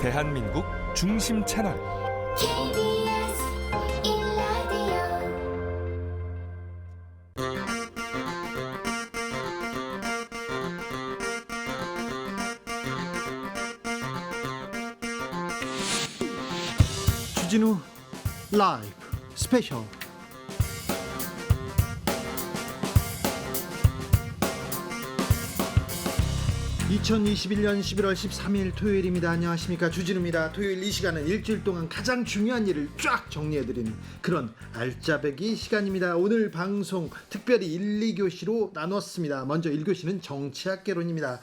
대한민국 중심 채널 KBS 1라디오 주진우 라이브 스페셜. (2021년 11월 13일) 토요일입니다. 안녕하십니까, 주진우입니다. 토요일 이 시간은 일주일 동안 가장 중요한 일을 쫙 정리해드리는 그런 알짜배기 시간입니다. 오늘 방송 특별히 1, 2교시로 나눴습니다. 먼저 1교시는 정치학개론입니다.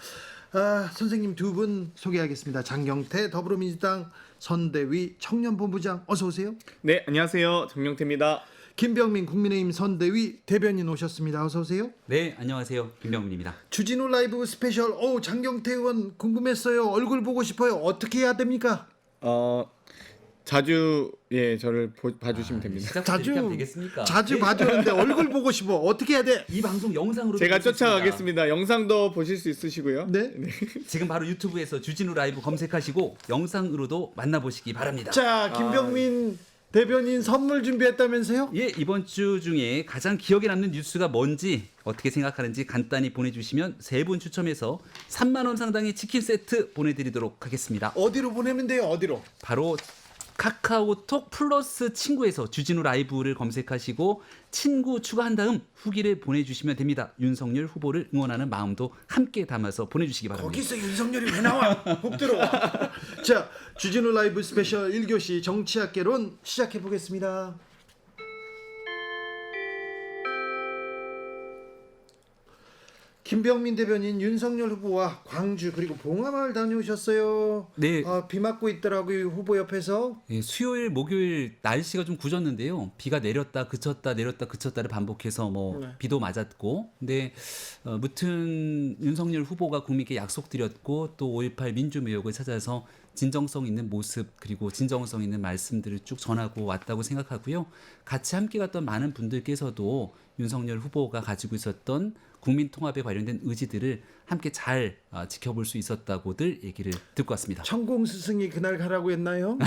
선생님 두 분 소개하겠습니다. 장경태 더불어민주당 선대위 청년본부장, 어서 오세요. 네, 안녕하세요. 정영태입니다. 김병민 국민의힘 선대위 대변인 오셨습니다. 어서 오세요. 네, 안녕하세요. 김병민입니다. 주진우 라이브 스페셜. 장경태 의원 궁금했어요. 얼굴 보고 싶어요. 어떻게 해야 됩니까? 자주 저를 봐주시면 됩니다. 자주 하면 되겠습니까? 자주 네. 봐주는데 얼굴 보고 싶어. 어떻게 해야 돼? 이 방송 영상으로 제가 보실 수 있습니다. 쫓아가겠습니다. 영상도 보실 수 있으시고요. 네. 지금 바로 유튜브에서 주진우 라이브 검색하시고 영상으로도 만나보시기 바랍니다. 자, 김병민 대변인 선물 준비했다면서요? 예, 이번 주 중에 가장 기억에 남는 뉴스가 뭔지 어떻게 생각하는지 간단히 보내주시면 3분 추첨해서 3만 원 상당의 치킨 세트 보내드리도록 하겠습니다. 어디로 보내면 돼요? 어디로? 바로 카카오톡 플러스 친구에서 주진우 라이브를 검색하시고 친구 추가한 다음 후기를 보내주시면 됩니다. 윤석열 후보를 응원하는 마음도 함께 담아서 보내주시기 바랍니다. 거기서 윤석열이 왜 나와? 훅 들어와. 자, 주진우 라이브 스페셜 1교시 정치학개론 시작해 보겠습니다. 김병민 대변인 윤석열 후보와 광주 그리고 봉화마을 다녀오셨어요. 네. 비 맞고 있더라고요, 후보 옆에서. 예, 수요일, 목요일 날씨가 좀 굳었는데요. 비가 내렸다 그쳤다 내렸다 그쳤다를 반복해서 비도 맞았고, 근데 무튼 윤석열 후보가 국민께 약속드렸고 또 5.18 민주묘역을 찾아서 진정성 있는 모습 그리고 진정성 있는 말씀들을 쭉 전하고 왔다고 생각하고요. 같이 함께 갔던 많은 분들께서도 윤석열 후보가 가지고 있었던 국민 통합에 관련된 의지들을 함께 잘 지켜볼 수 있었다고들 얘기를 듣고 왔습니다. 천공 스승이 그날 가라고 했나요?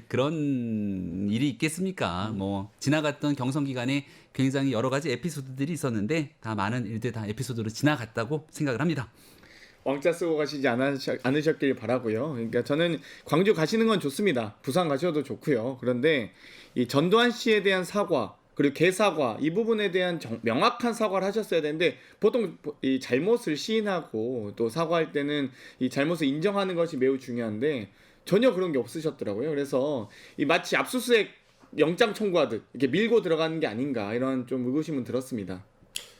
그런 일이 있겠습니까? 지나갔던 경선 기간에 굉장히 여러 가지 에피소드들이 있었는데 다 많은 일들 다 에피소드로 지나갔다고 생각을 합니다. 왕자 쓰고 가시지 않으셨길 바라고요. 그러니까 저는 광주 가시는 건 좋습니다. 부산 가셔도 좋고요. 그런데 이 전두환 씨에 대한 사과 그리고 개사과 이 부분에 대한 명확한 사과를 하셨어야 되는데 보통 이 잘못을 시인하고 또 사과할 때는 이 잘못을 인정하는 것이 매우 중요한데 전혀 그런 게 없으셨더라고요. 그래서 이 마치 압수수색 영장 청구하듯 이렇게 밀고 들어가는 게 아닌가 이런 좀 의구심은 들었습니다.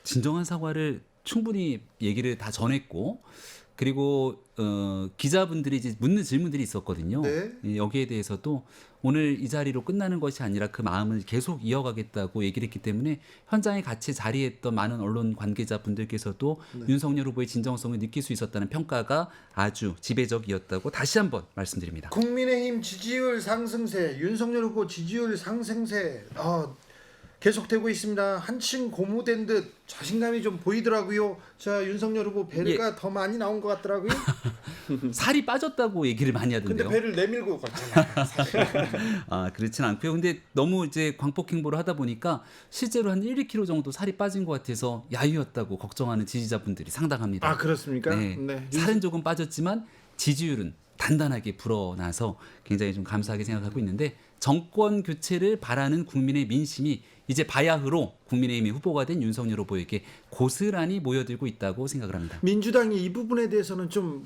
진정한 사과를 충분히 얘기를 다 전했고 그리고 기자분들이 이제 묻는 질문들이 있었거든요. 네. 여기에 대해서도 오늘 이 자리로 끝나는 것이 아니라 그 마음을 계속 이어가겠다고 얘기를 했기 때문에 현장에 같이 자리했던 많은 언론 관계자분들께서도 윤석열 후보의 진정성을 느낄 수 있었다는 평가가 아주 지배적이었다고 다시 한번 말씀드립니다. 국민의힘 지지율 상승세, 윤석열 후보 지지율 상승세 계속되고 있습니다. 한층 고무된 듯 자신감이 좀 보이더라고요. 자, 윤석열 후보 배가 더 많이 나온 것 같더라고요. 살이 빠졌다고 얘기를 많이 근데 하던데요. 배를 내밀고 걷잖아요, 사실. 그렇진 않고요. 근데 너무 이제 광폭 행보를 하다 보니까 실제로 한 1, 2kg 정도 살이 빠진 것 같아서 야유였다고 걱정하는 지지자분들이 상당합니다. 그렇습니까? 네. 네. 살은 조금 빠졌지만 지지율은 단단하게 불어나서 굉장히 좀 감사하게 생각하고 있는데 정권 교체를 바라는 국민의 민심이 이제 바야흐로 국민의힘의 후보가 된 윤석열 후보에게 고스란히 모여들고 있다고 생각을 합니다. 민주당이 이 부분에 대해서는 좀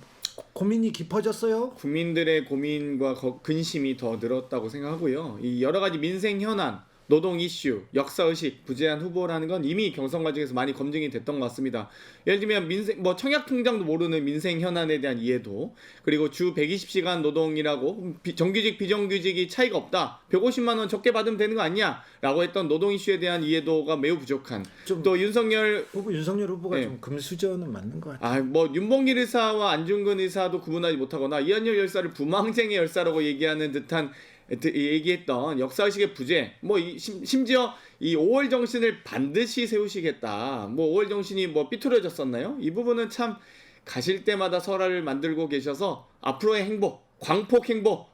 고민이 깊어졌어요. 국민들의 고민과 근심이 더 늘었다고 생각하고요. 이 여러 가지 민생 현안, 노동 이슈, 역사의식, 부재한 후보라는 건 이미 경선 과정에서 많이 검증이 됐던 것 같습니다. 예를 들면 청약 통장도 모르는 민생 현안에 대한 이해도, 그리고 주 120시간 노동이라고 정규직 비정규직이 차이가 없다, 150만 원 적게 받으면 되는 거 아니야 라고 했던 노동 이슈에 대한 이해도가 매우 부족한, 또 윤석열 후보가 네. 좀 금수저는 맞는 것 같아요. 윤봉길 의사와 안중근 의사도 구분하지 못하거나 이한열 열사를 부망쟁의 열사라고 얘기하는 듯한 얘기했던 역사의식의 부재, 심지어 이 5월 정신을 반드시 세우시겠다, 5월 정신이 삐뚤어졌었나요? 이 부분은 참 가실 때마다 설화를 만들고 계셔서 앞으로의 행보, 광폭 행보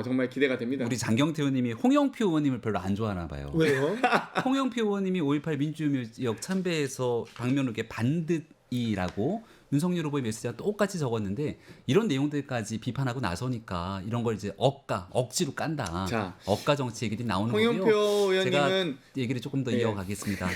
정말 기대가 됩니다. 우리 장경태 의원님이 홍영표 의원님을 별로 안 좋아하나 봐요. 왜요? 홍영표 의원님이 5.18 민주유역 참배에서 방명록에 반드이라고 윤석열 후보의 메시지가 똑같이 적었는데 이런 내용들까지 비판하고 나서니까 이런 걸 이제 억지로 깐다. 자, 억가 정치 얘기들이 나오는 홍영표 거고요. 제가 의원님은 얘기를 조금 더 네. 이어가겠습니다.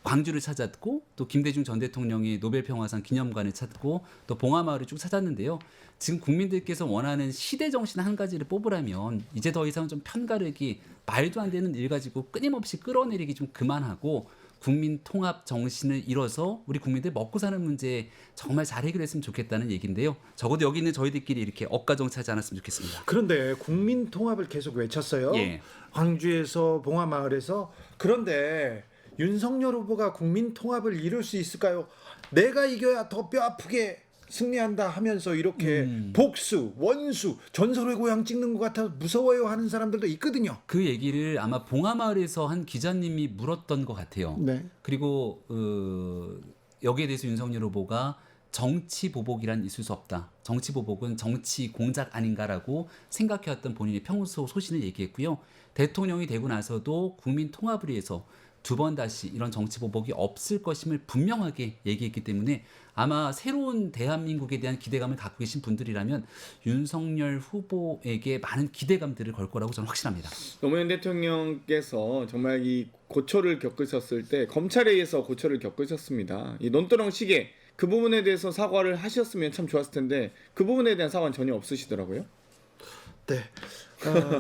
광주를 찾았고 또 김대중 전 대통령이 노벨 평화상 기념관을 찾고 또 봉하마을을 쭉 찾았는데요. 지금 국민들께서 원하는 시대 정신 한 가지를 뽑으라면 이제 더 이상 좀 편가르기 말도 안 되는 일 가지고 끊임없이 끌어내리기 좀 그만하고 국민 통합 정신을 이뤄서 우리 국민들 먹고 사는 문제 정말 잘 해결했으면 좋겠다는 얘기인데요. 적어도 여기 있는 저희들끼리 이렇게 억가 정치하지 않았으면 좋겠습니다. 그런데 국민 통합을 계속 외쳤어요. 예. 광주에서 봉화마을에서. 그런데 윤석열 후보가 국민 통합을 이룰 수 있을까요? 내가 이겨야 더 뼈 아프게 승리한다 하면서 이렇게 복수, 원수, 전설의 고향 찍는 것 같아서 무서워요 하는 사람들도 있거든요. 그 얘기를 아마 봉하마을에서 한 기자님이 물었던 것 같아요. 네. 그리고 여기에 대해서 윤석열 후보가 정치 보복이란 있을 수 없다. 정치 보복은 정치 공작 아닌가라고 생각해왔던 본인의 평소 소신을 얘기했고요. 대통령이 되고 나서도 국민 통합을 위해서 두 번 다시 이런 정치 보복이 없을 것임을 분명하게 얘기했기 때문에 아마 새로운 대한민국에 대한 기대감을 갖고 계신 분들이라면 윤석열 후보에게 많은 기대감들을 걸 거라고 저는 확신합니다. 노무현 대통령께서 정말 이 고초를 겪으셨을 때 검찰에 의해서 고초를 겪으셨습니다. 이 논두렁 시계 그 부분에 대해서 사과를 하셨으면 참 좋았을 텐데 그 부분에 대한 사과는 전혀 없으시더라고요. 네.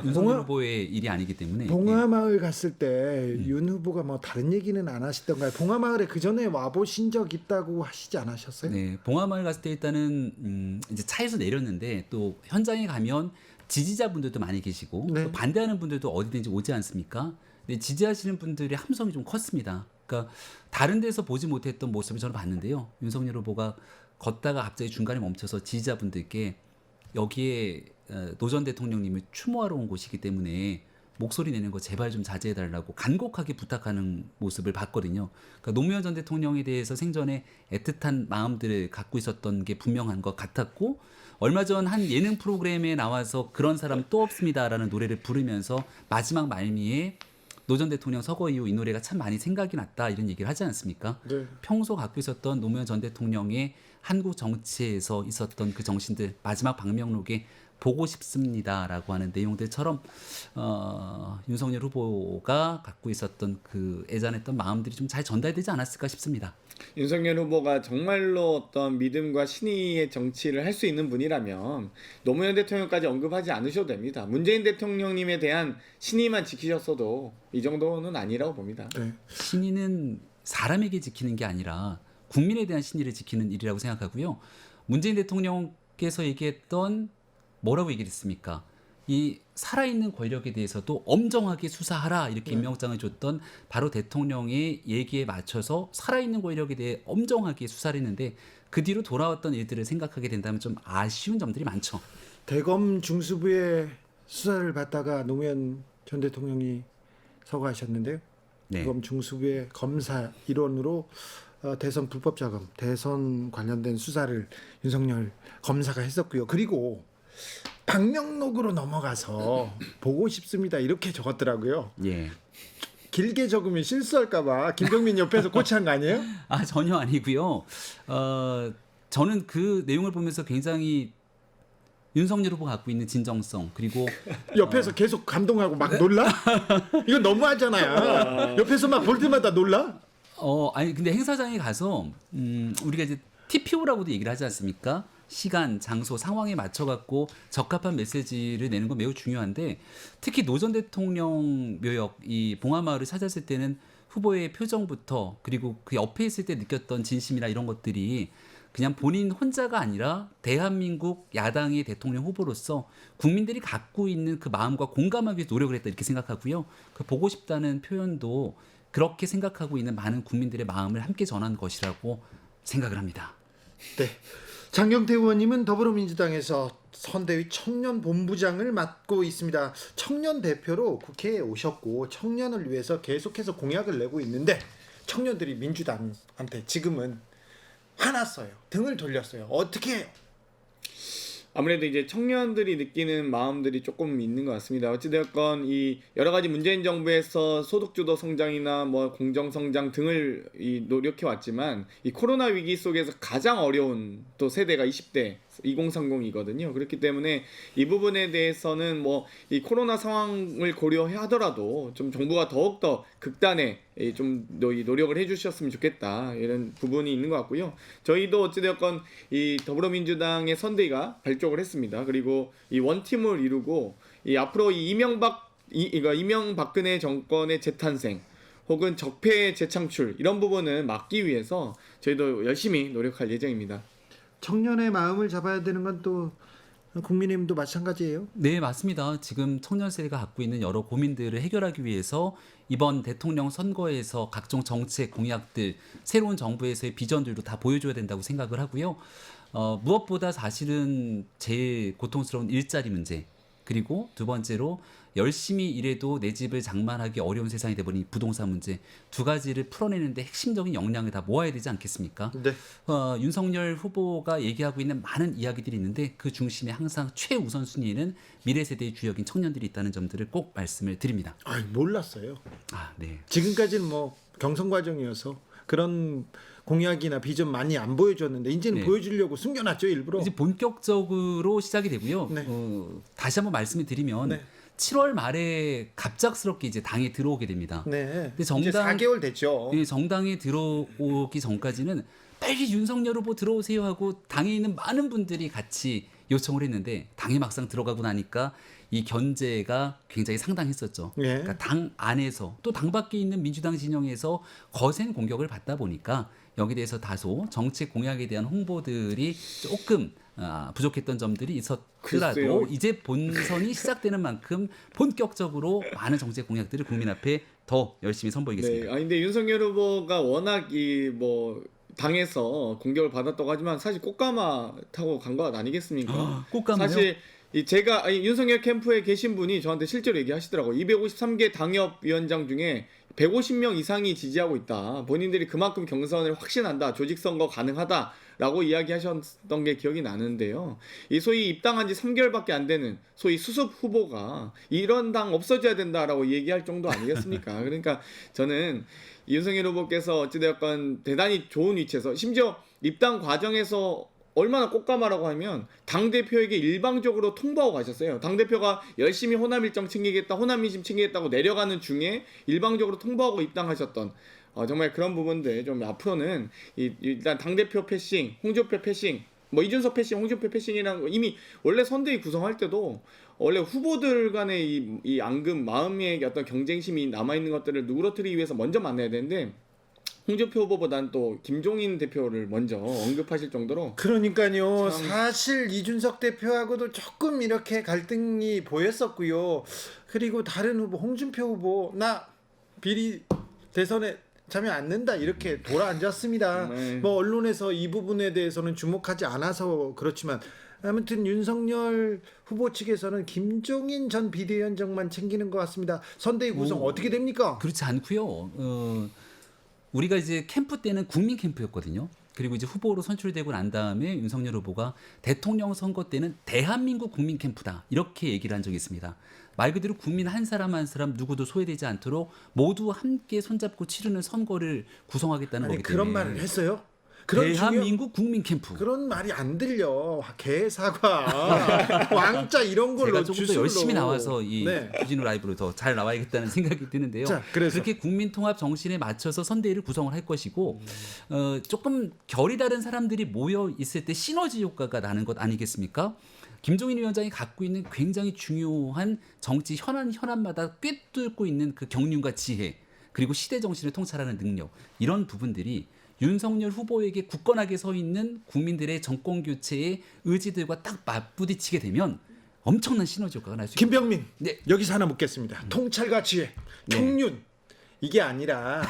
윤석열 후보의 일이 아니기 때문에 봉화마을 갔을 때 윤 후보가 뭐 다른 얘기는 안 하시던가요? 봉화마을에 그 전에 와보신 적 있다고 하시지 않으셨어요? 네, 봉하마을 갔을 때 일단은 이제 차에서 내렸는데 또 현장에 가면 지지자분들도 많이 계시고 네. 또 반대하는 분들도 어디든지 오지 않습니까? 근데 지지하시는 분들의 함성이 좀 컸습니다. 그러니까 다른 데서 보지 못했던 모습을 저는 봤는데요. 윤석열 후보가 걷다가 갑자기 중간에 멈춰서 지지자분들께 여기에 노 전 대통령님을 추모하러 온 곳이기 때문에 목소리 내는 거 제발 좀 자제해달라고 간곡하게 부탁하는 모습을 봤거든요. 그러니까 노무현 전 대통령에 대해서 생전에 애틋한 마음들을 갖고 있었던 게 분명한 것 같았고 얼마 전 한 예능 프로그램에 나와서 그런 사람 또 없습니다라는 노래를 부르면서 마지막 말미에 노 전 대통령 서거 이후 이 노래가 참 많이 생각이 났다 이런 얘기를 하지 않습니까? 네. 평소 갖고 있었던 노무현 전 대통령의 한국 정치에서 있었던 그 정신들 마지막 방명록에 보고 싶습니다라고 하는 내용들처럼 윤석열 후보가 갖고 있었던 그 애잔했던 마음들이 좀 잘 전달되지 않았을까 싶습니다. 윤석열 후보가 정말로 어떤 믿음과 신의의 정치를 할 수 있는 분이라면 노무현 대통령까지 언급하지 않으셔도 됩니다. 문재인 대통령님에 대한 신의만 지키셨어도 이 정도는 아니라고 봅니다. 네. 신의는 사람에게 지키는 게 아니라 국민에 대한 신의를 지키는 일이라고 생각하고요. 문재인 대통령께서 얘기했던 뭐라고 얘기를 했습니까? 이 살아있는 권력에 대해서도 엄정하게 수사하라 이렇게 임명장을 줬던 바로 대통령의 얘기에 맞춰서 살아있는 권력에 대해 엄정하게 수사를 했는데 그 뒤로 돌아왔던 일들을 생각하게 된다면 좀 아쉬운 점들이 많죠. 대검 중수부의 수사를 받다가 노무현 전 대통령이 서거하셨는데요. 네. 대검 중수부의 검사 일원으로 대선 불법 자금, 대선 관련된 수사를 윤석열 검사가 했었고요. 그리고 방명록으로 넘어가서 보고 싶습니다 이렇게 적었더라고요. 예. 길게 적으면 실수할까봐 김병민 옆에서 코치한 거 아니에요? 아 전혀 아니고요. 저는 그 내용을 보면서 굉장히 윤석열 후보가 갖고 있는 진정성 그리고 옆에서 계속 감동하고 막 놀라? 이거 너무하잖아요. 옆에서 막 볼 때마다 놀라? 아니 근데 행사장에 가서 우리가 이제 TPO라고도 얘기를 하지 않습니까? 시간, 장소, 상황에 맞춰 갖고 적합한 메시지를 내는 건 매우 중요한데 특히 노 전 대통령 묘역 이 봉하마을을 찾았을 때는 후보의 표정부터 그리고 그 옆에 있을 때 느꼈던 진심이나 이런 것들이 그냥 본인 혼자가 아니라 대한민국 야당의 대통령 후보로서 국민들이 갖고 있는 그 마음과 공감하기 위해서 노력을 했다 이렇게 생각하고요. 그 보고 싶다는 표현도 그렇게 생각하고 있는 많은 국민들의 마음을 함께 전한 것이라고 생각을 합니다. 네. 장경태 의원님은 더불어민주당에서 선대위 청년본부장을 맡고 있습니다. 청년 대표로 국회에 오셨고 청년을 위해서 계속해서 공약을 내고 있는데 청년들이 민주당한테 지금은 화났어요. 등을 돌렸어요. 어떻게 해요? 아무래도 이제 청년들이 느끼는 마음들이 조금 있는 것 같습니다. 어찌되었건 이 여러 가지 문재인 정부에서 소득주도 성장이나 뭐 공정 성장 등을 노력해 왔지만 이 코로나 위기 속에서 가장 어려운 또 세대가 20대 2030이거든요. 그렇기 때문에 이 부분에 대해서는 뭐 이 코로나 상황을 고려하더라도 좀 정부가 더욱더 극단에 좀 노력을 해주셨으면 좋겠다, 이런 부분이 있는 것 같고요. 저희도 어찌되었건 이 더불어민주당의 선대위가 발족을 했습니다. 그리고 이 원팀을 이루고 이 앞으로 이 이명박근혜 정권의 재탄생 혹은 적폐의 재창출, 이런 부분을 막기 위해서 저희도 열심히 노력할 예정입니다. 청년의 마음을 잡아야 되는 건 또 국민의힘도 마찬가지예요. 네, 맞습니다. 지금 청년 세대가 갖고 있는 여러 고민들을 해결하기 위해서 이번 대통령 선거에서 각종 정책 공약들, 새로운 정부에서의 비전들도 다 보여줘야 된다고 생각을 하고요. 무엇보다 사실은 제일 고통스러운 일자리 문제, 그리고 두 번째로 열심히 일해도 내 집을 장만하기 어려운 세상이 돼버린 부동산 문제, 두 가지를 풀어내는데 핵심적인 역량을 다 모아야 되지 않겠습니까? 네. 윤석열 후보가 얘기하고 있는 많은 이야기들이 있는데 그 중심에 항상 최우선 순위에는 미래 세대의 주역인 청년들이 있다는 점들을 꼭 말씀을 드립니다. 몰랐어요. 네. 지금까지는 뭐 경선 과정이어서 그런 공약이나 비전 많이 안 보여줬는데 이제는 네. 보여주려고 숨겨놨죠, 일부러. 이제 본격적으로 시작이 되고요. 네. 다시 한번 말씀을 드리면 네. 7월 말에 갑작스럽게 이제 당에 들어오게 됩니다. 네. 근데 정당- 이제 4개월 됐죠. 예, 정당에 들어오기 전까지는 빨리 윤석열 후보 들어오세요 하고 당에 있는 많은 분들이 같이 요청을 했는데 당에 막상 들어가고 나니까 이 견제가 굉장히 상당했었죠. 예. 그러니까 당 안에서 또 당 밖에 있는 민주당 진영에서 거센 공격을 받다 보니까 여기에 대해서 다소 정책 공약에 대한 홍보들이 조금 부족했던 점들이 있었더라도 글쎄요. 이제 본선이 시작되는 만큼 본격적으로 많은 정책 공약들을 국민 앞에 더 열심히 선보이겠습니다. 네. 근데 윤석열 후보가 워낙 당에서 공격을 받았다고 하지만 사실 꽃가마 타고 간 것 아니겠습니까? 꽃가마요? 사실 윤석열 캠프에 계신 분이 저한테 실제로 얘기하시더라고요. 253개 당협위원장 중에 150명 이상이 지지하고 있다. 본인들이 그만큼 경선을 확신한다. 조직선거 가능하다라고 이야기하셨던 게 기억이 나는데요. 이 소위 입당한 지 3개월밖에 안 되는 소위 수습 후보가 이런 당 없어져야 된다라고 얘기할 정도 아니겠습니까? 그러니까 저는 윤석열 후보께서 어찌되었건 대단히 좋은 위치에서, 심지어 입당 과정에서 얼마나 꽃가마라고 하면 당대표에게 일방적으로 통보하고 가셨어요. 당대표가 열심히 호남 일정 챙기겠다, 호남 민심 챙기겠다고 내려가는 중에 일방적으로 통보하고 입당하셨던 정말 그런 부분들 좀 앞으로는 일단 당대표 패싱, 홍준표 패싱, 뭐 이준석 패싱, 홍준표 패싱이랑 이미 원래 선대위 구성할 때도 원래 후보들 간의 이 앙금, 마음의 어떤 경쟁심이 남아있는 것들을 누그러뜨리기 위해서 먼저 만나야 되는데 홍준표 후보보다는 또 김종인 대표를 먼저 언급하실 정도로. 그러니까요. 참. 사실 이준석 대표하고도 조금 이렇게 갈등이 보였었고요. 그리고 다른 후보, 홍준표 후보, 나 비리 대선에 참여 안 된다, 이렇게 돌아앉았습니다. 네. 뭐 언론에서 이 부분에 대해서는 주목하지 않아서 그렇지만 아무튼 윤석열 후보 측에서는 김종인 전 비대위원장만 챙기는 것 같습니다. 선대위 구성 어떻게 됩니까? 그렇지 않고요. 우리가 이제 캠프 때는 국민 캠프였거든요. 그리고 이제 후보로 선출되고 난 다음에 윤석열 후보가 대통령 선거 때는 대한민국 국민 캠프다, 이렇게 얘기를 한 적이 있습니다. 말 그대로 국민 한 사람 한 사람 누구도 소외되지 않도록 모두 함께 손잡고 치르는 선거를 구성하겠다는 아니, 거기 때문에. 그런 말을 했어요? 그런 대한민국 국민 캠프. 그런 말이 안 들려. 개, 사과, 왕자 이런 걸로 제가 조금 더 주술로. 열심히 나와서 이 네. 주진우 라이브로 더 잘 나와야겠다는 생각이 드는데요. 자, 그래서. 그렇게 국민 통합 정신에 맞춰서 선대위를 구성을 할 것이고 조금 결이 다른 사람들이 모여 있을 때 시너지 효과가 나는 것 아니겠습니까? 김종인 위원장이 갖고 있는 굉장히 중요한 정치 현안마다 꿰뚫고 있는 그 경륜과 지혜, 그리고 시대 정신을 통찰하는 능력, 이런 부분들이 윤석열 후보에게 굳건하게 서 있는 국민들의 정권 교체의 의지들과 딱 맞부딪히게 되면 엄청난 시너지 효과가 날 수 있습니다. 김병민, 네. 여기서 하나 묻겠습니다. 통찰과 지혜, 청륜, 이게 아니라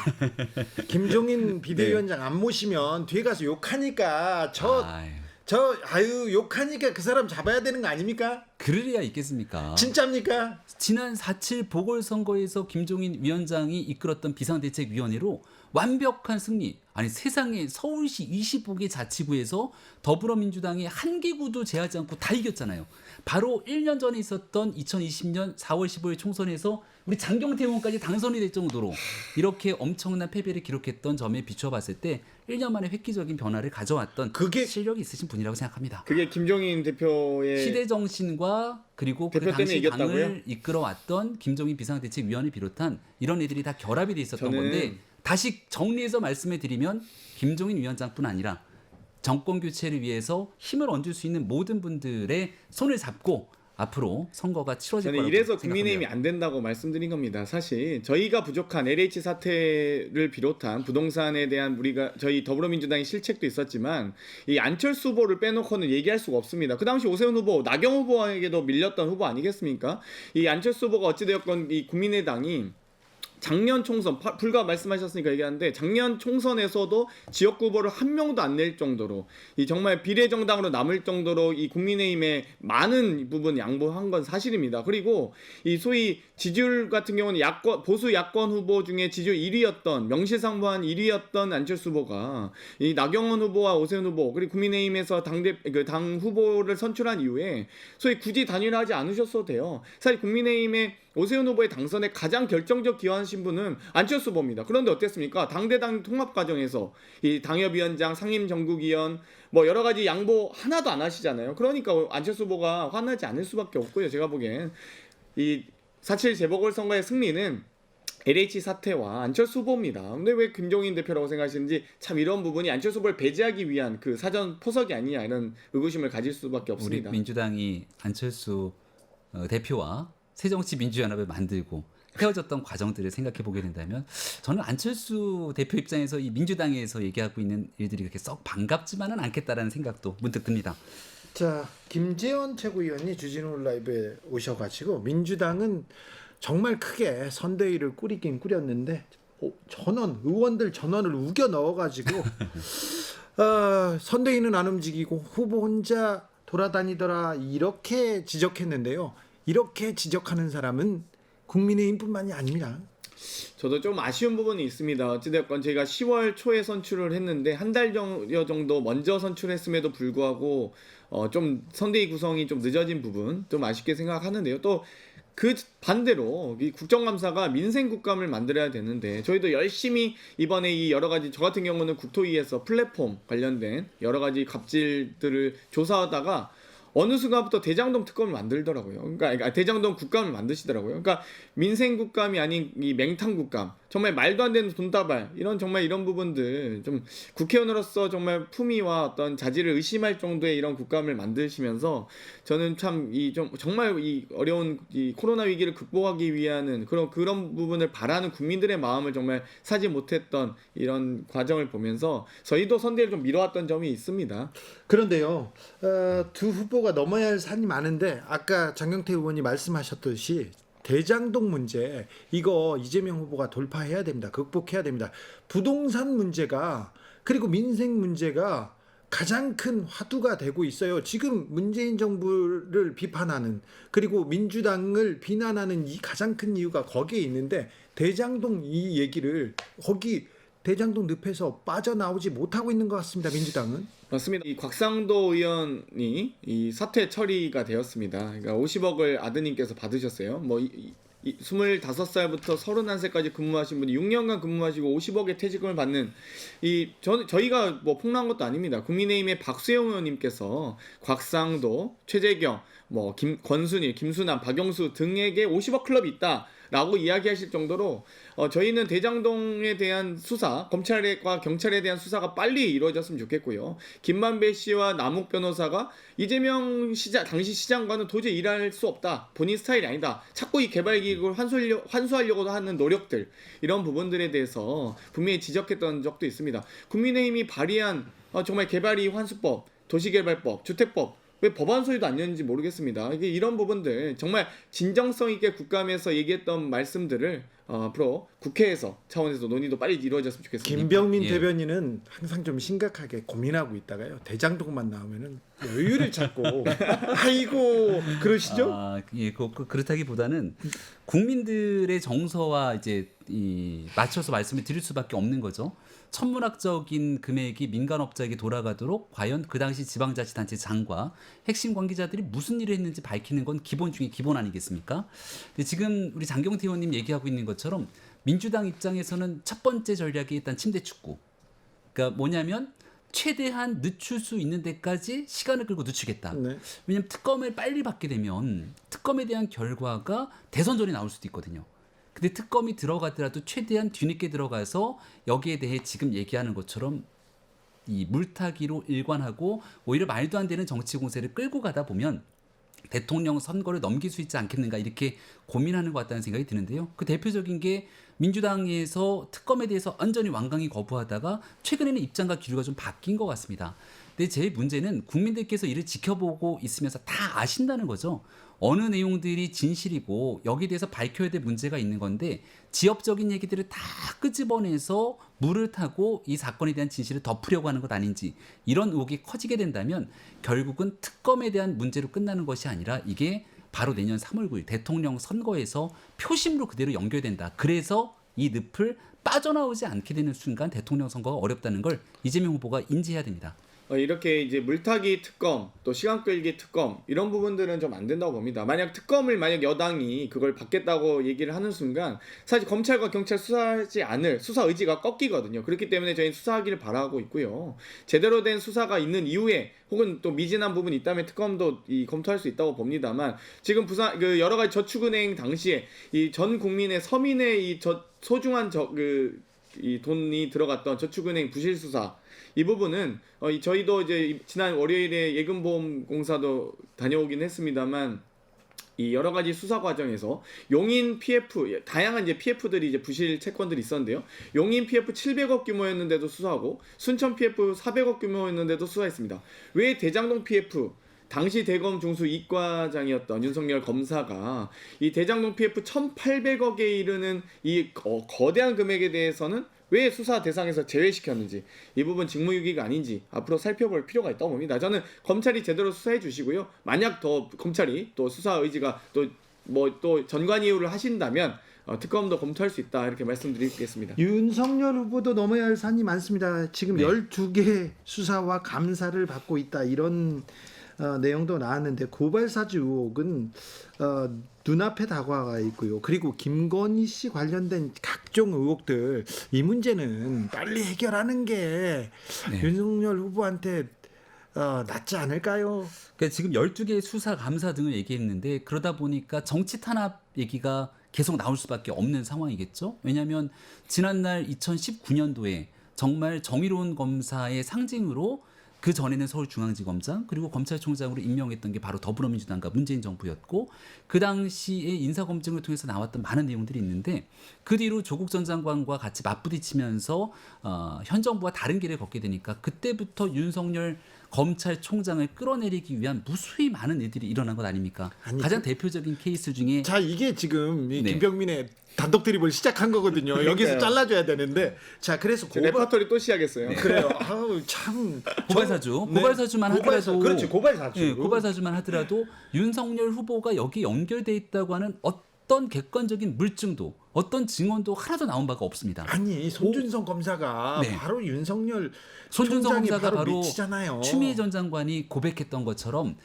김종인 비대위원장 안 모시면 뒤에 가서 욕하니까 욕하니까 그 사람 잡아야 되는 거 아닙니까? 그러려야 있겠습니까? 진짜입니까? 지난 4.7 보궐선거에서 김종인 위원장이 이끌었던 비상대책위원회로 완벽한 승리, 아니 세상에 서울시 25개 자치구에서 더불어민주당이 한 개 구도 제하지 않고 다 이겼잖아요. 바로 1년 전에 있었던 2020년 4월 15일 총선에서 우리 장경태 의원까지 당선이 될 정도로 이렇게 엄청난 패배를 기록했던 점에 비추어 봤을 때 1년 만에 획기적인 변화를 가져왔던 그게- 실력이 있으신 분이라고 생각합니다. 그게 김종인 대표의 시대 정신과 그리고 그 대표 때문에 당시 이겼다고요? 당을 이끌어왔던 김종인 비상대책위원을 비롯한 이런 애들이 다 결합이 돼 있었던 저는- 건데 다시 정리해서 말씀을 드리면 김종인 위원장뿐 아니라 정권 교체를 위해서 힘을 얹을 수 있는 모든 분들의 손을 잡고 앞으로 선거가 치러질 저는 거라고 이래서 생각합니다. 국민의힘이 안 된다고 말씀드린 겁니다. 사실 저희가 부족한 LH 사태를 비롯한 부동산에 대한 우리가 저희 더불어민주당의 실책도 있었지만 이 안철수 후보를 빼놓고는 얘기할 수가 없습니다. 그 당시 오세훈 후보, 나경 후보에게도 밀렸던 후보 아니겠습니까? 이 안철수 후보가 어찌되었건 이 국민의당이 작년 총선 불과 말씀하셨으니까 얘기하는데 작년 총선에서도 지역구 후보를 한 명도 안 낼 정도로 이 정말 비례정당으로 남을 정도로 이 국민의힘의 많은 부분 양보한 건 사실입니다. 그리고 이 소위 지지율 같은 경우는 보수 야권 후보 중에 지지율 1위였던 명실상부한 1위였던 안철수 후보가 이 나경원 후보와 오세훈 후보 그리고 국민의힘에서 당 후보를 선출한 이후에 소위 굳이 단일화하지 않으셨어도 돼요. 사실 국민의힘의 오세훈 후보의 당선에 가장 결정적 기여하신 분은 안철수 후보입니다. 그런데 어땠습니까? 당대당 통합 과정에서 이 당협위원장, 상임정국위원 뭐 여러 가지 양보 하나도 안 하시잖아요. 그러니까 안철수 후보가 화나지 않을 수밖에 없고요. 제가 보기엔 이 4.7 재보궐선거의 승리는 LH 사태와 안철수 후보입니다. 근데 왜 김종인 대표라고 생각하시는지 참 이런 부분이 안철수 후보를 배제하기 위한 그 사전 포석이 아니냐 이런 의구심을 가질 수밖에 우리 없습니다. 민주당이 안철수 대표와 새정치민주연합을 만들고 헤어졌던 과정들을 생각해 보게 된다면 저는 안철수 대표 입장에서 이 민주당에서 얘기하고 있는 일들이 그렇게 썩 반갑지만은 않겠다라는 생각도 문득 듭니다. 자, 김재원 최고위원이 주진우 라이브에 오셔가지고 민주당은 정말 크게 선대위를 꾸리긴 꾸렸는데 의원들 전원을 우겨 넣어가지고 선대위는 안 움직이고 후보 혼자 돌아다니더라 이렇게 지적했는데요. 이렇게 지적하는 사람은 국민의힘뿐만이 아닙니다. 저도 좀 아쉬운 부분이 있습니다. 어찌됐건 저희가 10월 초에 선출을 했는데 한 달 정도 먼저 선출했음에도 불구하고 좀 선대위 구성이 좀 늦어진 부분 좀 아쉽게 생각하는데요. 또 그 반대로 이 국정감사가 민생국감을 만들어야 되는데 저희도 열심히 이번에 이 여러 가지 저 같은 경우는 국토위에서 플랫폼 관련된 여러 가지 갑질들을 조사하다가 어느 순간부터 대장동 특검을 만들더라고요. 그러니까 대장동 국감을 만드시더라고요. 그러니까 민생 국감이 아닌 이 맹탕 국감, 정말 말도 안 되는 돈다발 이런 정말 이런 부분들 좀 국회의원으로서 정말 품위와 어떤 자질을 의심할 정도의 이런 국감을 만드시면서 저는 참 정말 이 어려운 이 코로나 위기를 극복하기 위한 그런 부분을 바라는 국민들의 마음을 정말 사지 못했던 이런 과정을 보면서 저희도 선대를 좀 미뤄왔던 점이 있습니다. 그런데요, 두 후보가 넘어야 할 산이 많은데 아까 장경태 의원이 말씀하셨듯이 대장동 문제 이거 이재명 후보가 돌파해야 됩니다. 극복해야 됩니다. 부동산 문제가 그리고 민생 문제가 가장 큰 화두가 되고 있어요. 지금 문재인 정부를 비판하는 그리고 민주당을 비난하는 이 가장 큰 이유가 거기에 있는데 대장동 이 얘기를 거기 대장동 늪에서 빠져나오지 못하고 있는 것 같습니다. 민주당은. 맞습니다. 이 곽상도 의원이 이 사퇴 처리가 되었습니다. 그러니까 50억을 아드님께서 받으셨어요. 뭐 25살부터 31살까지 근무하신 분이 6년간 근무하시고 50억의 퇴직금을 받는 저희가 뭐 폭로한 것도 아닙니다. 국민의힘의 박수영 의원님께서 곽상도, 최재경, 뭐 권순일, 김수남, 박영수 등에게 50억 클럽이 있다라고 이야기하실 정도로 저희는 대장동에 대한 수사, 검찰과 경찰에 대한 수사가 빨리 이루어졌으면 좋겠고요. 김만배 씨와 남욱 변호사가 이재명 당시 시장과는 도저히 일할 수 없다. 본인 스타일이 아니다. 자꾸 이 개발기획을 환수하려고 하는 노력들 이런 부분들에 대해서 분명히 지적했던 적도 있습니다. 국민의힘이 발의한 정말 개발이 환수법, 도시개발법, 주택법 왜 법안 소위도 안 냈는지 모르겠습니다. 이런 부분들 정말 진정성 있게 국감에서 얘기했던 말씀들을 앞으로 국회에서 차원에서 논의도 빨리 이루어졌으면 좋겠습니다. 김병민 대변인은 항상 좀 심각하게 고민하고 있다가요. 대장동만 나오면은 여유를 찾고 아이고 그러시죠? 그렇다기보다는 국민들의 정서와 이제 맞춰서 말씀을 드릴 수밖에 없는 거죠. 천문학적인 금액이 민간업자에게 돌아가도록 과연 그 당시 지방자치단체 장과 핵심 관계자들이 무슨 일을 했는지 밝히는 건 기본 중에 기본 아니겠습니까? 근데 지금 우리 장경태 의원님 얘기하고 있는 것처럼 민주당 입장에서는 첫 번째 전략이 일단 침대 축구. 그러니까 뭐냐면 최대한 늦출 수 있는 데까지 시간을 끌고 늦추겠다. 네. 왜냐하면 특검을 빨리 받게 되면 특검에 대한 결과가 대선 전에 나올 수도 있거든요. 근데 특검이 들어가더라도 최대한 뒤늦게 들어가서 여기에 대해 지금 얘기하는 것처럼 이 물타기로 일관하고 오히려 말도 안 되는 정치 공세를 끌고 가다 보면 대통령 선거를 넘길 수 있지 않겠는가 이렇게 고민하는 것 같다는 생각이 드는데요. 그 대표적인 게 민주당에서 특검에 대해서 완전히 완강히 거부하다가 최근에는 입장과 기류가 좀 바뀐 것 같습니다. 근데 제 문제는 국민들께서 이를 지켜보고 있으면서 다 아신다는 거죠. 어느 내용들이 진실이고 여기에 대해서 밝혀야 될 문제가 있는 건데 지역적인 얘기들을 다 끄집어내서 물을 타고 이 사건에 대한 진실을 덮으려고 하는 것 아닌지 이런 의혹이 커지게 된다면 결국은 특검에 대한 문제로 끝나는 것이 아니라 이게 바로 내년 3월 9일 대통령 선거에서 표심으로 그대로 연결된다. 그래서 이 늪을 빠져나오지 않게 되는 순간 대통령 선거가 어렵다는 걸 이재명 후보가 인지해야 됩니다. 이렇게 이제 물타기 특검 또 시간 끌기 특검 이런 부분들은 좀 안 된다고 봅니다. 만약 여당이 그걸 받겠다고 얘기를 하는 순간 사실 검찰과 경찰 수사하지 않을 수사 의지가 꺾이거든요. 그렇기 때문에 저희는 수사하기를 바라고 있고요. 제대로 된 수사가 있는 이후에 혹은 또 미진한 부분이 있다면 특검도 검토할 수 있다고 봅니다만 지금 여러 가지 저축은행 당시에 이 전 국민의 서민의 소중한 이 돈이 들어갔던 저축은행 부실 수사 이 부분은 저희도 이제 지난 월요일에 예금보험공사도 다녀오긴 했습니다만 이 여러 가지 수사 과정에서 용인 PF 다양한 이제 PF들이 이제 부실 채권들이 있었는데요. 용인 PF 700억 규모였는데도 수사하고 순천 PF 400억 규모였는데도 수사했습니다. 왜 대장동 PF 당시 대검 중수 이과장이었던 윤석열 검사가 이 대장동 PF 1,800억에 이르는 이 거대한 금액에 대해서는 왜 수사 대상에서 제외시켰는지 이 부분 직무유기가 아닌지 앞으로 살펴볼 필요가 있다고 봅니다. 저는 검찰이 제대로 수사해 주시고요. 만약 더 검찰이 또 수사 의지가 또 전관 이유를 하신다면 특검도 검토할 수 있다 이렇게 말씀드리겠습니다. 윤석열 후보도 넘어야 할 산이 많습니다. 지금 네. 12개 수사와 감사를 받고 있다 이런 내용도 나왔는데 고발사주 의혹은 눈앞에 다가와 있고요. 그리고 김건희 씨 관련된 각종 의혹들 이 문제는 빨리 해결하는 게 네. 윤석열 후보한테 낫지 않을까요? 그러니까 지금 12개의 수사 감사 등을 얘기했는데 그러다 보니까 정치 탄압 얘기가 계속 나올 수밖에 없는 상황이겠죠. 왜냐하면 지난날 2019년도에 정말 정의로운 검사의 상징으로 그 전에는 서울중앙지검장 그리고 검찰총장으로 임명했던 게 바로 더불어민주당과 문재인 정부였고 그 당시에 인사검증을 통해서 나왔던 많은 내용들이 있는데 그 뒤로 조국 전 장관과 같이 맞부딪히면서 현 정부와 다른 길을 걷게 되니까 그때부터 윤석열 검찰총장을 끌어내리기 위한 무수히 많은 일들이 일어난 것 아닙니까? 아니, 가장 대표적인 케이스 중에 자 이게 지금 이 네. 김병민의 단독 드립을 시작한 거거든요. 여기서 잘라줘야 되는데 자 그래서 레퍼토리 또 시작했어요. 그래요. 아우 참 고발사주, 네. 고발사주만 하더라도 그렇지 고발사주. 예, 고발사주만 하더라도 윤석열 후보가 여기 연결돼 있다고 하는 어떤 객관적인 물증도 어떤 증언도 하나도 나온 바가 없습니다. 아니 손준성 검사가 네. 바로 윤석열 손준성 총장이 검사가 바로 미치잖아요. 추미애 전 장관이 고백했던 것처럼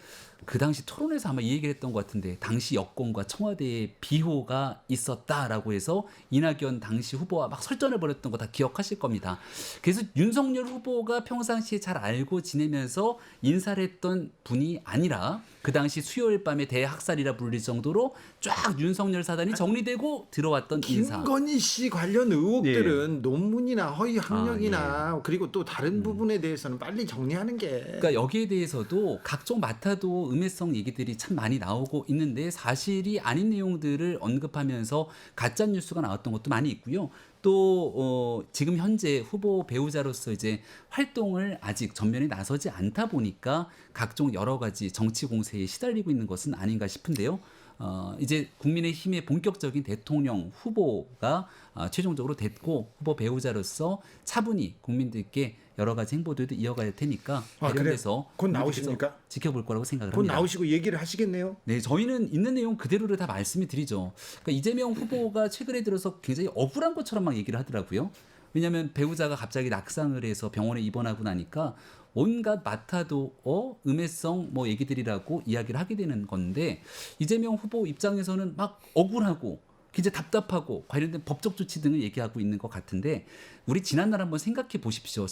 그 당시 토론에서 아마 이 얘기를 했던 것 같은데 당시 여권과 청와대에 비호가 있었다라고 해서 이낙연 당시 후보와 막 설전을 벌였던 거 다 기억하실 겁니다. 그래서 윤석열 후보가 평상시에 잘 알고 지내면서 인사를 했던 분이 아니라 그 당시 수요일 밤에 대학살이라 불릴 정도로 쫙 윤석열 사단이 정리되고 들어왔던 인사. 김건희 씨 관련 의혹들은 논문이나 허위 학력이나 그리고 또 다른 부분에 대해서는 빨리 정리하는 게. 그러니까 여기에 대해서도 각종 맡아도 음해성 얘기들이 참 많이 나오고 있는데 사실이 아닌 내용들을 언급하면서 가짜 뉴스가 나왔던 것도 많이 있고요. 또 지금 현재 후보 배우자로서 이제 활동을 아직 전면에 나서지 않다 보니까 각종 여러 가지 정치 공세에 시달리고 있는 것은 아닌가 싶은데요. 이제 국민의힘의 본격적인 대통령 후보가 최종적으로 됐고 후보 배우자로서 차분히 국민들께 여러 가지 행보들도 이어가야 될 테니까 관련돼서 곧 나오십니까? 지켜볼 거라고 생각을 곧 합니다. 나오시고 얘기를 하시겠네요. 네, 저희는 있는 내용 그대로를 다 말씀을 드리죠. 그러니까 이재명 후보가 최근에 들어서 굉장히 억울한 것처럼 막 얘기를 하더라고요. 왜냐하면 배우자가 갑자기 낙상을 해서 병원에 입원하고 나니까 온갖 맡아도 음해성 뭐 얘기들이라고 이야기를 하게 되는 건데 이재명 후보 입장에서는 막 억울하고 굉장히 답답하고 관련된 법적 조치 등을 얘기하고 있는 것 같은데 우리 지난날 한번 생각해 보십시오.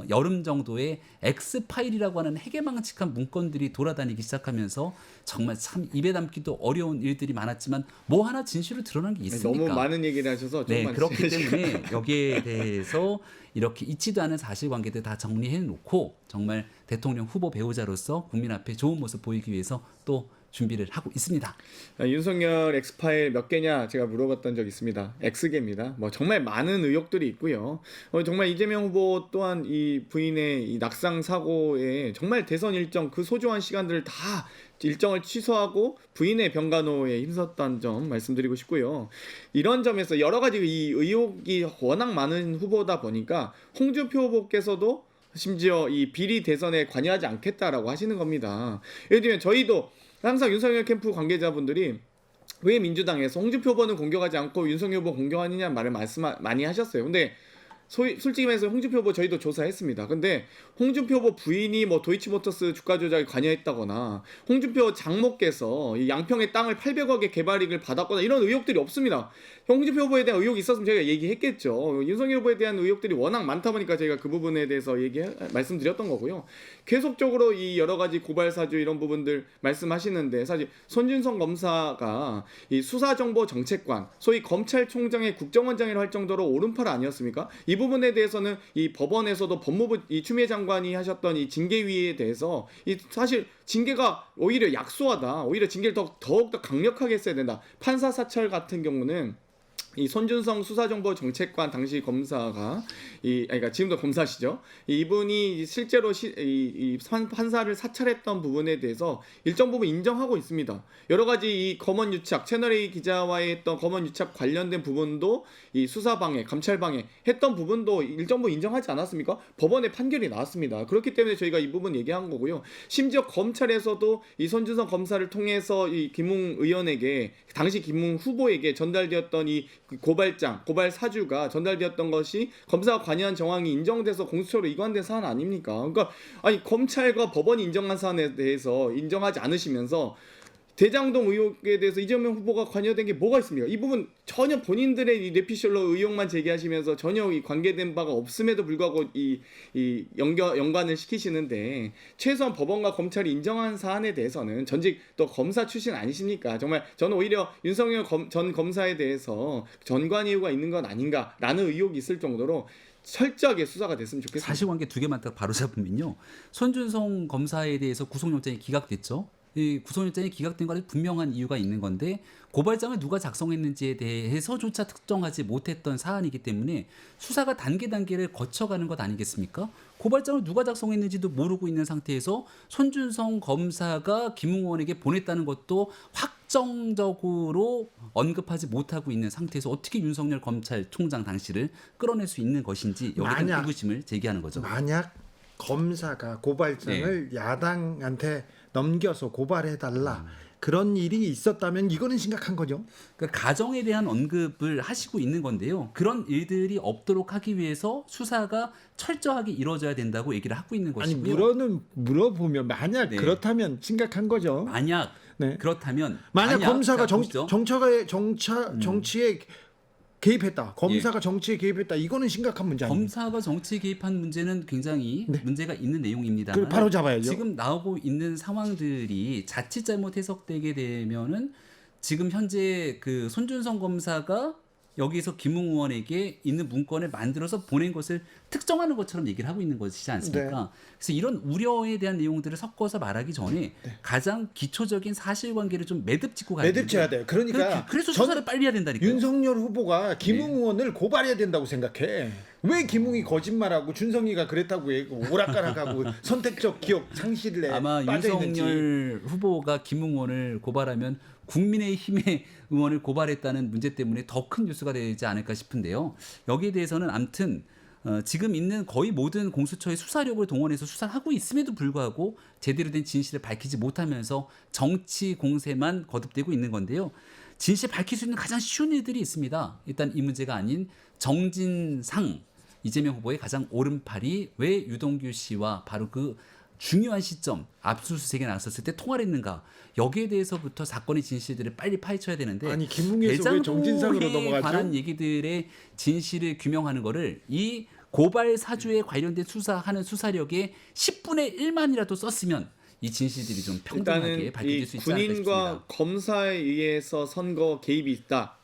여름 정도에 X파일이라고 하는 해괴망측한 문건들이 돌아다니기 시작하면서 정말 참 입에 담기도 어려운 일들이 많았지만 뭐 하나 진실로 드러난 게 있습니까? 너무 많은 얘기를 하셔서 네, 조금만 그렇기 때문에 여기에 대해서 이렇게 있지도 않은 사실관계들 다 정리해 놓고 정말 대통령 후보 배우자로서 국민 앞에 좋은 모습 보이기 위해서 또 준비를 하고 있습니다. 윤석열 X파일 몇 개냐 제가 물어봤던 적 있습니다. X개입니다. 뭐 정말 많은 의혹들이 있고요. 정말 이재명 후보 또한 이 부인의 이 낙상 사고에 정말 대선 일정 그 소중한 시간들을 다 일정을 취소하고 부인의 병간호에 힘썼다는 점 말씀드리고 싶고요. 이런 점에서 여러 가지 이 의혹이 워낙 많은 후보다 보니까 홍준표 후보께서도 심지어 이 비리 대선에 관여하지 않겠다라고 하시는 겁니다. 예를 들면 저희도 항상 윤석열 캠프 관계자분들이 왜 민주당에서 홍준표 후보는 공격하지 않고 윤석열 후보 공격하느냐는 말을 많이 하셨어요. 근데 솔직히 말해서 홍준표 후보 저희도 조사했습니다. 근데 홍준표 후보 부인이 뭐 도이치모터스 주가 조작에 관여했다거나 홍준표 장모께서 이 양평의 땅을 800억의 개발이익을 받았거나 이런 의혹들이 없습니다. 홍준표 후보에 대한 의혹이 있었으면 저희가 얘기했겠죠. 윤석열 후보에 대한 의혹들이 워낙 많다 보니까 저희가 그 부분에 대해서 말씀드렸던 거고요. 계속적으로 이 여러 가지 고발 사주 이런 부분들 말씀하시는데 사실 손준성 검사가 이 수사정보 정책관, 소위 검찰총장의 국정원장이라 할 정도로 오른팔 아니었습니까? 이 부분에 대해서는 이 법원에서도 법무부 이 추미애 장관이 하셨던 이 징계위에 대해서 이 사실 징계가 오히려 약소하다. 오히려 징계를 더욱더 강력하게 했어야 된다. 판사 사찰 같은 경우는 이 손준성 수사정보 정책관 당시 검사가 그러니까 지금도 검사시죠. 이분이 실제로 이 판사를 사찰했던 부분에 대해서 일정 부분 인정하고 있습니다. 여러 가지 이 검언 유착 채널A 기자와의 했던 검언 유착 관련된 부분도 이 수사 방해, 감찰 방해 했던 부분도 일정 부분 인정하지 않았습니까? 법원의 판결이 나왔습니다. 그렇기 때문에 저희가 이 부분 얘기한 거고요. 심지어 검찰에서도 이 손준성 검사를 통해서 이 김웅 의원에게 당시 김웅 후보에게 전달되었던 이 고발장, 고발 사주가 전달되었던 것이 검사가 관여한 정황이 인정돼서 공수처로 이관된 사안 아닙니까? 그러니까 아니 검찰과 법원이 인정한 사안에 대해서 인정하지 않으시면서 대장동 의혹에 대해서 이재명 후보가 관여된 게 뭐가 있습니까? 이 부분 전혀 본인들의 이 뇌피셜로 의혹만 제기하시면서 전혀 이 관계된 바가 없음에도 불구하고 이 연관을 시키시는데 최소한 법원과 검찰이 인정한 사안에 대해서는 전직 또 검사 출신 아니십니까? 정말 저는 오히려 윤석열 전 검사에 대해서 전관 이유가 있는 건 아닌가라는 의혹이 있을 정도로 철저하게 수사가 됐으면 좋겠습니다. 사실관계 두 개만 딱 바로 잡으면요. 손준성 검사에 대해서 구속영장이 기각됐죠. 이 구속영장이 기각된 것에 분명한 이유가 있는 건데 고발장을 누가 작성했는지에 대해서조차 특정하지 못했던 사안이기 때문에 수사가 단계를 거쳐가는 것 아니겠습니까? 고발장을 누가 작성했는지도 모르고 있는 상태에서 손준성 검사가 김웅 의원에게 보냈다는 것도 확정적으로 언급하지 못하고 있는 상태에서 어떻게 윤석열 검찰총장 당시를 끌어낼 수 있는 것인지 여기에 대한 의구심을 제기하는 거죠. 만약 검사가 고발장을 야당한테 넘겨서 고발해달라 그런 일이 있었다면 이거는 심각한 거죠. 그러니까 가정에 대한 언급을 하시고 있는 건데요. 그런 일들이 없도록 하기 위해서 수사가 철저하게 이루어져야 된다고 얘기를 하고 있는 것이고요. 물어보면 만약 그렇다면 심각한 거죠. 만약 그렇다면 만약 검사가 정치에 개입했다. 검사가 정치에 개입했다. 이거는 심각한 문제 아닙니까? 검사가 정치에 개입한 문제는 굉장히 문제가 있는 내용입니다만 바로 잡아야죠. 지금 나오고 있는 상황들이 자칫 잘못 해석되게 되면은 지금 현재 그 손준성 검사가 여기서 김웅 의원에게 있는 문건을 만들어서 보낸 것을 특정하는 것처럼 얘기를 하고 있는 것이지 않습니까? 그래서 이런 우려에 대한 내용들을 섞어서 말하기 전에 가장 기초적인 사실관계를 좀 매듭짓고 가야 돼요. 매듭져야 돼요. 그러니까 그래서 수사를 빨리 해야 된다니까요. 윤석열 후보가 김웅 의원을 고발해야 된다고 생각해. 왜 김웅이 거짓말하고 준성이가 그랬다고 오락가락하고 선택적 기억 상실에 아마 윤석열 후보가 김웅 의원을 고발하면 국민의힘의 의원을 고발했다는 문제 때문에 더 큰 뉴스가 되지 않을까 싶은데요. 여기에 대해서는 아무튼 지금 있는 거의 모든 공수처의 수사력을 동원해서 수사를 하고 있음에도 불구하고 제대로 된 진실을 밝히지 못하면서 정치 공세만 거듭되고 있는 건데요. 진실 밝힐 수 있는 가장 쉬운 일들이 있습니다. 일단 이 문제가 아닌 정진상 이재명 후보의 가장 오른팔이 왜 유동규 씨와 바로 그 중요한 시점 압수수색에 나섰을 때 통화를 했는가 여기에 대해서부터 사건의 진실들을 빨리 파헤쳐야 되는데 아니 김웅에서 왜 정진상으로 대장동에 넘어가죠? 관한 얘기들의 진실을 규명하는 거를 이 고발 사주에 관련된 수사하는 수사력의 10분의 1만이라도 썼으면 이 진실들이 좀 평등하게 일단은 밝혀질 이 수 있지 않을까 군인과 싶습니다. 검사에 의해서 선거 개입이 있다.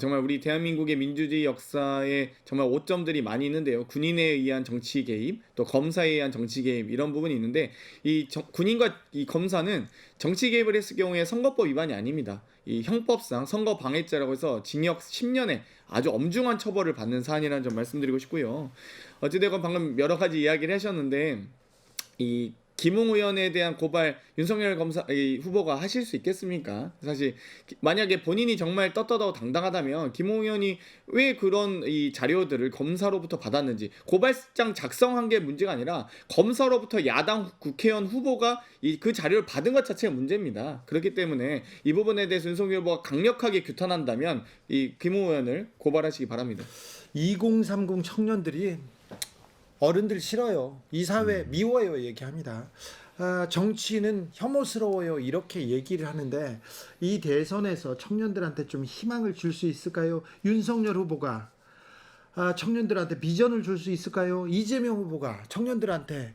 정말 우리 대한민국의 민주주의 역사에 정말 오점들이 많이 있는데요. 군인에 의한 정치 개입, 또 검사에 의한 정치 개입 이런 부분이 있는데 군인과 이 검사는 정치 개입을 했을 경우에 선거법 위반이 아닙니다. 이 형법상 선거 방해죄라고 해서 징역 10년의 아주 엄중한 처벌을 받는 사안이라는 점 말씀드리고 싶고요. 어찌되건 방금 여러 가지 이야기를 하셨는데 이 김웅 의원에 대한 고발 윤석열 후보가 하실 수 있겠습니까? 사실 만약에 본인이 정말 떳떳하고 당당하다면 김웅 의원이 왜 그런 이 자료들을 검사로부터 받았는지 고발장 작성한 게 문제가 아니라 검사로부터 야당 국회의원 후보가 그 자료를 받은 것 자체가 문제입니다. 그렇기 때문에 이 부분에 대해서 윤석열 후보가 강력하게 규탄한다면 이 김웅 의원을 고발하시기 바랍니다. 2030 청년들이 어른들 싫어요. 이 사회 미워요 얘기합니다. 정치는 혐오스러워요 이렇게 얘기를 하는데 이 대선에서 청년들한테 좀 희망을 줄 수 있을까요? 윤석열 후보가 청년들한테 비전을 줄 수 있을까요? 이재명 후보가 청년들한테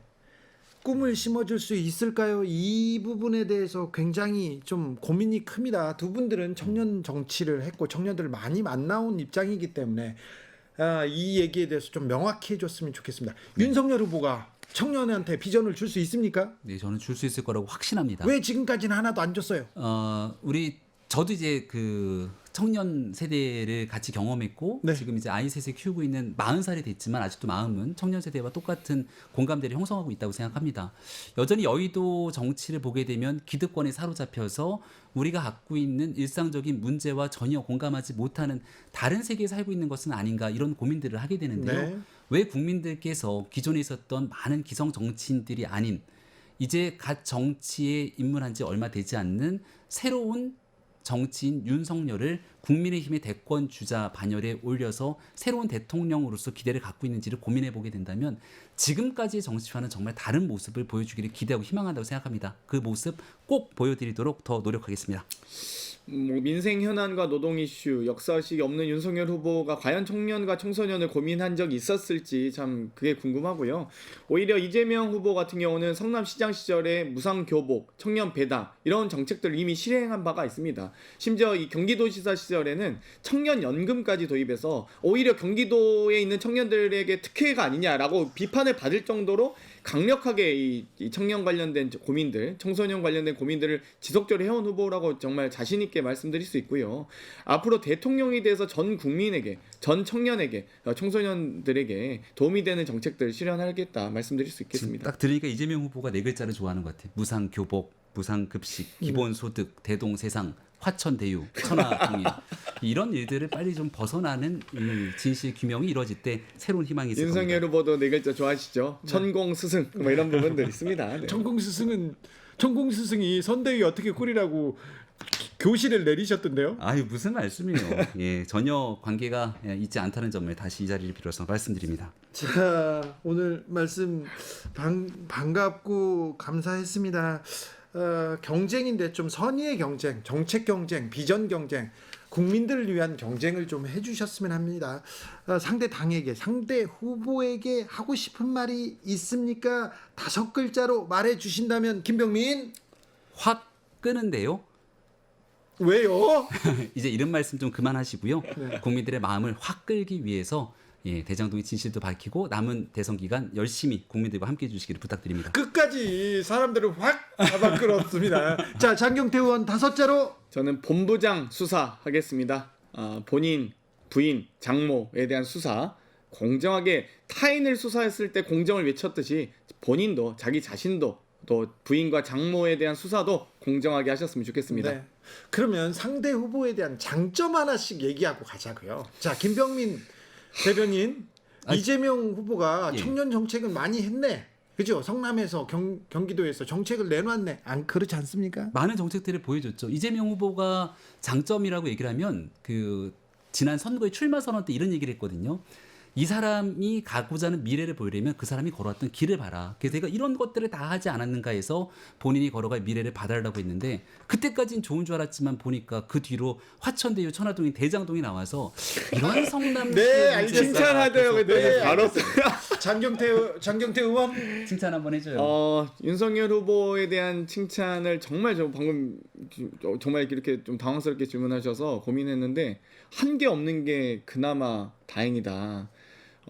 꿈을 심어줄 수 있을까요? 이 부분에 대해서 굉장히 좀 고민이 큽니다. 두 분들은 청년 정치를 했고 청년들을 많이 만나온 입장이기 때문에 이 얘기에 대해서 좀 명확히 해줬으면 좋겠습니다. 윤석열 후보가 청년한테 비전을 줄 수 있습니까? 네, 저는 줄 수 있을 거라고 확신합니다. 왜 지금까지는 하나도 안 줬어요? 저도 이제 그 청년 세대를 같이 경험했고 네. 지금 이제 아이 셋을 키우고 있는 40살이 됐지만 아직도 마음은 청년 세대와 똑같은 공감대를 형성하고 있다고 생각합니다. 여전히 여의도 정치를 보게 되면 기득권에 사로잡혀서 우리가 갖고 있는 일상적인 문제와 전혀 공감하지 못하는 다른 세계에 살고 있는 것은 아닌가 이런 고민들을 하게 되는데요. 네. 왜 국민들께서 기존에 있었던 많은 기성 정치인들이 아닌 이제 갓 정치에 입문한 지 얼마 되지 않는 새로운 정치인 윤석열을 국민의힘의 대권 주자 반열에 올려서 새로운 대통령으로서 기대를 갖고 있는지를 고민해 보게 된다면 지금까지의 정치와는 정말 다른 모습을 보여주기를 기대하고 희망한다고 생각합니다. 그 모습 꼭 보여드리도록 더 노력하겠습니다. 민생 현안과 노동 이슈, 역사의식이 없는 윤석열 후보가 과연 청년과 청소년을 고민한 적이 있었을지 참 그게 궁금하고요. 오히려 이재명 후보 같은 경우는 성남시장 시절에 무상교복, 청년 배당 이런 정책들을 이미 실행한 바가 있습니다. 심지어 이 경기도지사 시절에는 청년연금까지 도입해서 오히려 경기도에 있는 청년들에게 특혜가 아니냐라고 비판을 받을 정도로 강력하게 이 청년 관련된 고민들, 청소년 관련된 고민들을 지속적으로 해온 후보라고 정말 자신 있게 말씀드릴 수 있고요. 앞으로 대통령이 돼서 전 국민에게, 전 청년에게, 청소년들에게 도움이 되는 정책들을 실현하겠다 말씀드릴 수 있겠습니다. 딱 들으니까 이재명 후보가 네 글자를 좋아하는 것 같아요. 무상교복, 무상급식, 기본소득, 대동세상, 화천대유, 천하통일 이런 일들을 빨리 좀 벗어나는 진실 규명이 이루어질 때 새로운 희망이 있을 겁니다. 윤석열 후보도 네 글자 좋아하시죠? 천공스승 뭐 이런 부분들 있습니다. 네. 천공스승이 선대위 어떻게 꾸리라고 교실을 내리셨던데요? 아유 무슨 말씀이에요. 예, 전혀 관계가 있지 않다는 점을 다시 이 자리를 빌어서 말씀드립니다. 자, 오늘 말씀 반갑고 감사했습니다. 경쟁인데 좀 선의의 경쟁, 정책 경쟁, 비전 경쟁, 국민들을 위한 경쟁을 좀 해주셨으면 합니다. 상대 당에게, 상대 후보에게 하고 싶은 말이 있습니까? 5글자로 말해주신다면 김병민? 확 끄는데요. 왜요? 이제 이런 말씀 좀 그만하시고요. 네. 국민들의 마음을 확 끌기 위해서 대장동의 진실도 밝히고 남은 대선 기간 열심히 국민들과 함께해 주시기를 부탁드립니다. 끝까지 사람들을 확 잡아 끌었습니다. 자, 장경태 의원 5자로. 저는 본부장 수사하겠습니다. 본인, 부인, 장모에 대한 수사 공정하게 타인을 수사했을 때 공정을 외쳤듯이 본인도 자기 자신도 또 부인과 장모에 대한 수사도 공정하게 하셨으면 좋겠습니다. 네. 그러면 상대 후보에 대한 장점 하나씩 얘기하고 가자고요. 자, 김병민 대변인, 이재명 후보가 청년 정책은 많이 했네. 그죠? 성남에서 경기도에서 정책을 내놨네. 안 그렇지 않습니까? 많은 정책들을 보여줬죠. 이재명 후보가 장점이라고 얘기를 하면 그 지난 선거에 출마 선언 때 이런 얘기를 했거든요. 이 사람이 가고자 하는 미래를 보이려면 그 사람이 걸어왔던 길을 봐라. 그래서 내가 이런 것들을 다 하지 않았는가 해서 본인이 걸어갈 미래를 봐달라고 했는데 그때까지는 좋은 줄 알았지만 보니까 그 뒤로 화천대유 천화동인 대장동이 나와서 이런 성남 네, 알겠습니다. 칭찬하대요. 근데 바로 장경태 의원 칭찬 한번 해줘요. 윤석열 후보에 대한 칭찬을 정말 저 방금 정말 이렇게 좀 당황스럽게 질문하셔서 고민했는데 한 게 없는 게 그나마 다행이다.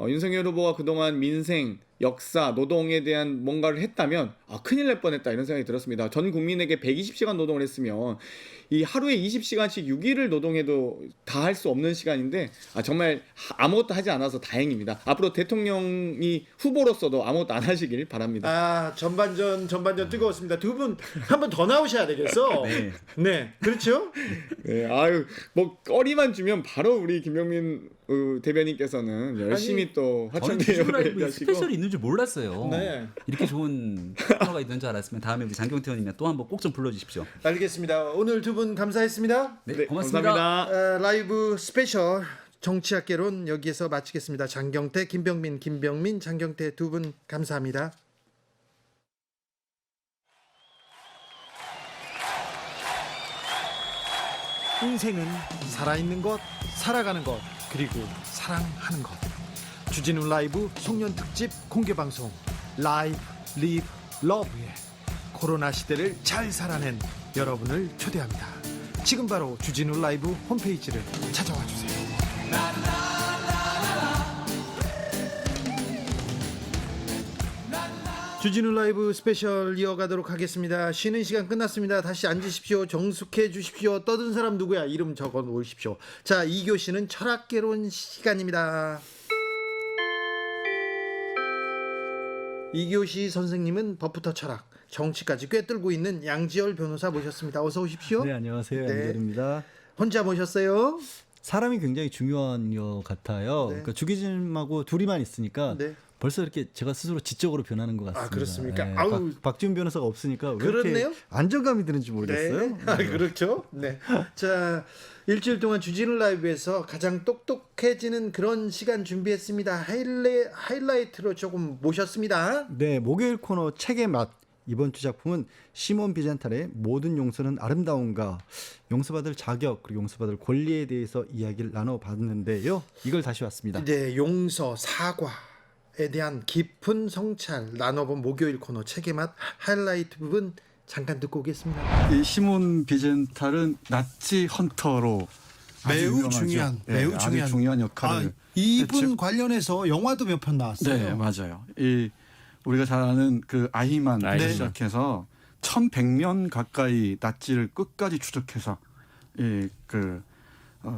윤석열 후보가 그동안 민생, 역사, 노동에 대한 뭔가를 했다면 큰일 날 뻔했다 이런 생각이 들었습니다. 전 국민에게 120시간 노동을 했으면 이 하루에 20시간씩 6일을 노동해도 다 할 수 없는 시간인데 정말 아무것도 하지 않아서 다행입니다. 앞으로 대통령이 후보로서도 아무것도 안 하시길 바랍니다. 전반전 뜨거웠습니다. 두 분 한 번 더 나오셔야 되겠어. 네, 그렇죠? 네, 뭐 거리만 주면 바로 우리 김병민 대변인께서는 열심히 또 저는 주진우 화천대유를 라이브에 얘기하시고 스페셜이 있는 줄 몰랐어요. 네. 이렇게 좋은 코너가 있는 줄 알았으면 다음에 우리 장경태 의원님이 또 한번 꼭 좀 불러주십시오. 알겠습니다. 오늘 두 분 감사했습니다. 네, 고맙습니다. 감사합니다. 라이브 스페셜 정치학개론 여기에서 마치겠습니다. 장경태, 김병민, 장경태 두 분 감사합니다. 인생은 살아있는 것, 살아가는 것, 그리고 사랑하는 것. 주진우 라이브 송년 특집 공개 방송 라이브 리브 러브에 코로나 시대를 잘 살아낸 여러분을 초대합니다. 지금 바로 주진우 라이브 홈페이지를 찾아와 주세요. 주진우 라이브 스페셜 이어가도록 하겠습니다. 쉬는 시간 끝났습니다. 다시 앉으십시오. 정숙해 주십시오. 떠든 사람 누구야? 이름 적어 놓으십시오. 자, 2교시는 철학개론 시간입니다. 2교시 선생님은 법부터 철학, 정치까지 꿰뚫고 있는 양지열 변호사 모셨습니다. 어서 오십시오. 네, 안녕하세요. 네. 양재입니다. 혼자 모셨어요? 사람이 굉장히 중요한 것 같아요. 네. 그러니까 주기진하고 둘이만 있으니까 네. 벌써 이렇게 제가 스스로 지적으로 변하는 것 같습니다. 그렇습니까? 네, 아우. 박지훈 변호사가 없으니까 왜 그렇네요? 이렇게 안정감이 드는지 모르겠어요. 네. 그렇죠. 네. 자, 일주일 동안 주진우 라이브에서 가장 똑똑해지는 그런 시간 준비했습니다. 하이라이트로 조금 모셨습니다. 네, 목요일 코너 책의 맛. 이번 주 작품은 시몬 비젠탈의 모든 용서는 아름다운가, 용서받을 자격 그리고 용서받을 권리에 대해서 이야기를 나눠봤는데요. 이걸 다시 왔습니다. 네, 용서, 사과에 대한 깊은 성찰 나눠본 목요일 코너 책의 맛 하이라이트 부분 잠깐 듣고 오겠습니다. 이 시몬 비젠탈은 나치 헌터로 아주 매우 유명하죠. 중요한 네, 매우 아주 중요한 역할을 이분 했죠. 관련해서 영화도 몇 편 나왔어요. 네, 맞아요. 이 우리가 잘 아는 그 아히만부터 네. 시작해서 1100년 가까이 나치를 끝까지 추적해서 그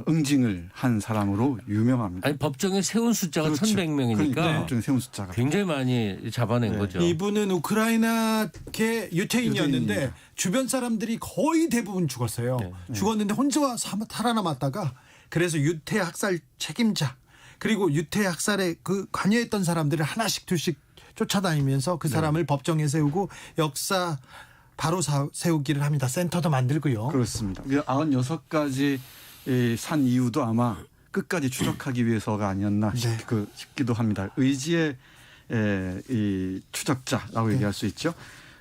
응징을 한 사람으로 유명합니다. 아니 법정에 세운 숫자가 그렇죠. 1100명이니까 그러니까 법정에 세운 숫자가 굉장히 많이 잡아낸 네. 거죠. 이분은 우크라이나계 유태인이었는데 유대인입니다. 주변 사람들이 거의 대부분 죽었어요. 죽었는데 혼자 살아남았다가 그래서 유태 학살 책임자 그리고 유태 학살에 그 관여했던 사람들을 하나씩 둘씩 쫓아다니면서 그 사람을 법정에 세우고 역사 바로 세우기를 합니다. 센터도 만들고요. 그렇습니다. 96가지 산 이유도 아마 끝까지 추적하기 위해서가 아니었나 네. 싶기도 합니다. 의지의 이 추적자라고 얘기할 수 있죠.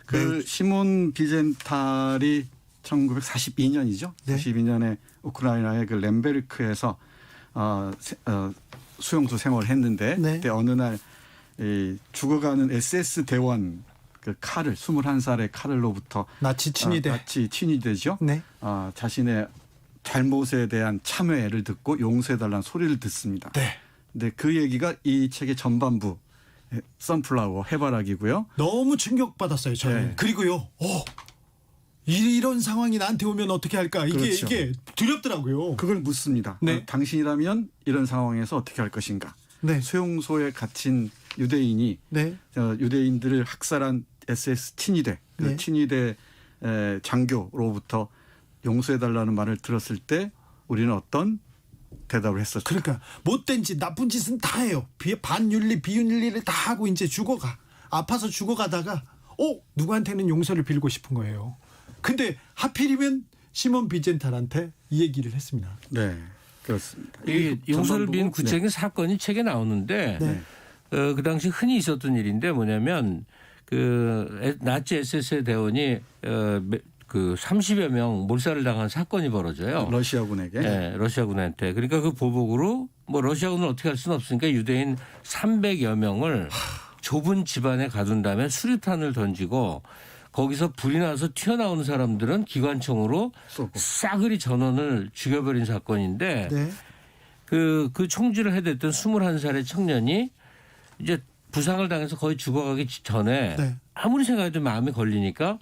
그 시몬 비젠탈이 1942년이죠. 네. 42년에 우크라이나의 그 렘베르크에서 수용소 생활을 했는데 네. 그때 어느 날 이 죽어가는 SS 대원 그 칼을 21살의 칼로부터 나치 친위대. 나치 친위대죠. 네. 자신의 잘못에 대한 참회를 듣고 용서해달라는 소리를 듣습니다. 네. 근데 그 얘기가 이 책의 전반부 선플라워 해바라기고요. 너무 충격받았어요. 저는. 네. 그리고요. 이런 상황이 나한테 오면 어떻게 할까? 그렇죠. 이게 두렵더라고요. 그걸 묻습니다. 네. 당신이라면 이런 상황에서 어떻게 할 것인가? 네. 수용소에 갇힌 유대인이 네. 유대인들을 학살한 SS 친위대, 그 네. 친위대 장교로부터 용서해달라는 말을 들었을 때 우리는 어떤 대답을 했었죠. 그러니까 못된 짓, 나쁜 짓은 다 해요. 반윤리, 비윤리를 다 하고 이제 죽어가. 아파서 죽어가다가 누구한테는 용서를 빌고 싶은 거예요. 근데 하필이면 시몬 비젠탈한테 이 얘기를 했습니다. 네. 그렇습니다. 이 용서를 전반부고, 빈 구체적인 사건이 책에 나오는데 네. 그 당시 흔히 있었던 일인데 뭐냐면 그 나치 SS 대원이 그 30여 명 몰살을 당한 사건이 벌어져요. 러시아군에게. 네, 러시아군한테. 그러니까 그 보복으로 뭐 러시아군을 어떻게 할 수는 없으니까 유대인 300여 명을 좁은 집안에 가둔 다음에 수류탄을 던지고 거기서 불이 나서 튀어나오는 사람들은 기관총으로 쏘고. 싸그리 전원을 죽여버린 사건인데 네. 그 총질을 해댔던 21살의 청년이 이제 부상을 당해서 거의 죽어가기 전에 네. 아무리 생각해도 마음이 걸리니까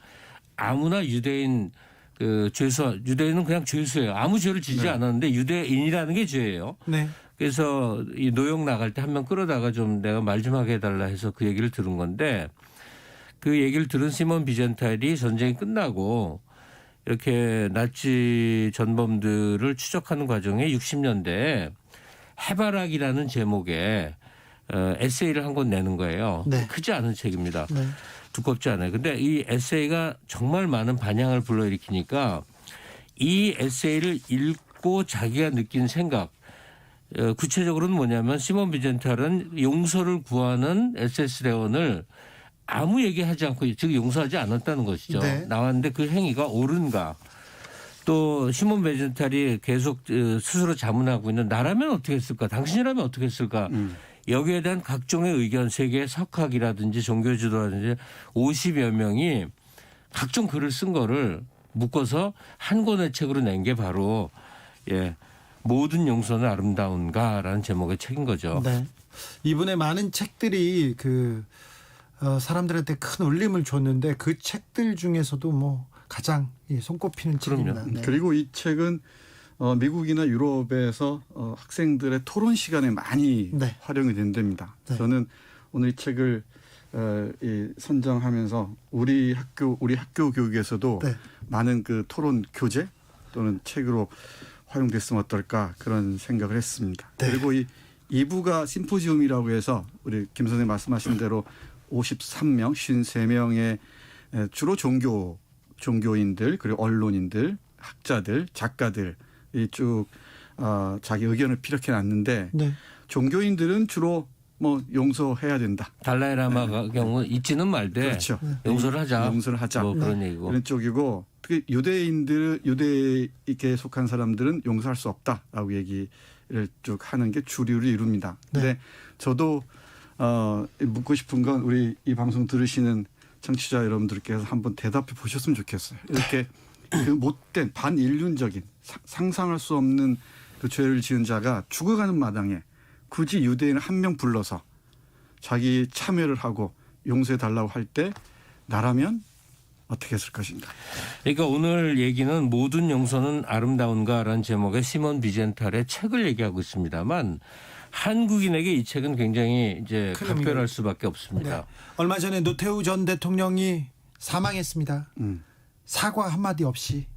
아무나 유대인 유대인은 그냥 죄수예요. 아무 죄를 지지 않았는데 유대인이라는 게 죄예요. 네. 그래서 이 노역 나갈 때 한 명 끌어다가 좀 내가 말 좀 하게 해달라 해서 그 얘기를 들은 건데 그 얘기를 들은 시몬 비젠탈이 전쟁이 끝나고 이렇게 나치 전범들을 추적하는 과정에 60년대에 해바라기라는 제목의 에세이를 한 권 내는 거예요. 네. 크지 않은 책입니다. 네. 두껍지 않아요. 근데 이 에세이가 정말 많은 반향을 불러일으키니까 이 에세이를 읽고 자기가 느낀 생각 구체적으로는 뭐냐면 시몬 비젠탈은 용서를 구하는 SS 대원을 아무 얘기하지 않고 즉 용서하지 않았다는 것이죠. 네. 나왔는데 그 행위가 옳은가. 또 시몬 비젠탈이 계속 스스로 자문하고 있는 나라면 어떻게 했을까 당신이라면 어떻게 했을까 여기에 대한 각종의 의견 세계 석학이라든지 종교지도라든지 50여 명이 각종 글을 쓴 거를 묶어서 한 권의 책으로 낸 게 바로 모든 용서는 아름다운가라는 제목의 책인 거죠. 네. 이분의 많은 책들이 사람들한테 큰 울림을 줬는데 그 책들 중에서도 뭐 가장 손꼽히는 책입니다. 네. 그리고 이 책은 미국이나 유럽에서 학생들의 토론 시간에 많이 네. 활용이 된답니다. 네. 저는 오늘 이 책을 선정하면서 우리 학교 교육에서도 네. 많은 그 토론 교재 또는 책으로 활용됐으면 어떨까 그런 생각을 했습니다. 네. 그리고 이 2부가 심포지움이라고 해서 우리 김 선생님 말씀하신 대로 53명, 53명의 주로 종교인들 그리고 언론인들, 학자들, 작가들 쭉 자기 의견을 피력해 놨는데 네. 종교인들은 주로 뭐 용서해야 된다. 달라이라마 경우 있지는 말되 그렇죠. 용서를 하자. 용서를 하자. 뭐 그런 얘기고. 그런 쪽이고 특히 유대에게 속한 사람들은 용서할 수 없다라고 얘기를 쭉 하는 게 주류를 이룹니다. 근데 저도 묻고 싶은 건 우리 이 방송 들으시는 청취자 여러분들께서 한번 대답해 보셨으면 좋겠어요. 이렇게 그 못된 반인륜적인 상상할 수 없는 그 죄를 지은 자가 죽어가는 마당에 굳이 유대인 한 명 불러서 자기 참여를 하고 용서해 달라고 할 때 나라면 어떻게 했을 것인가. 그러니까 오늘 얘기는 모든 용서는 아름다운가라는 제목의 시몬 비젠탈의 책을 얘기하고 있습니다만 한국인에게 이 책은 굉장히 이제 각별할 수밖에 없습니다. 네. 얼마 전에 노태우 전 대통령이 사망했습니다. 사과 한마디 없이.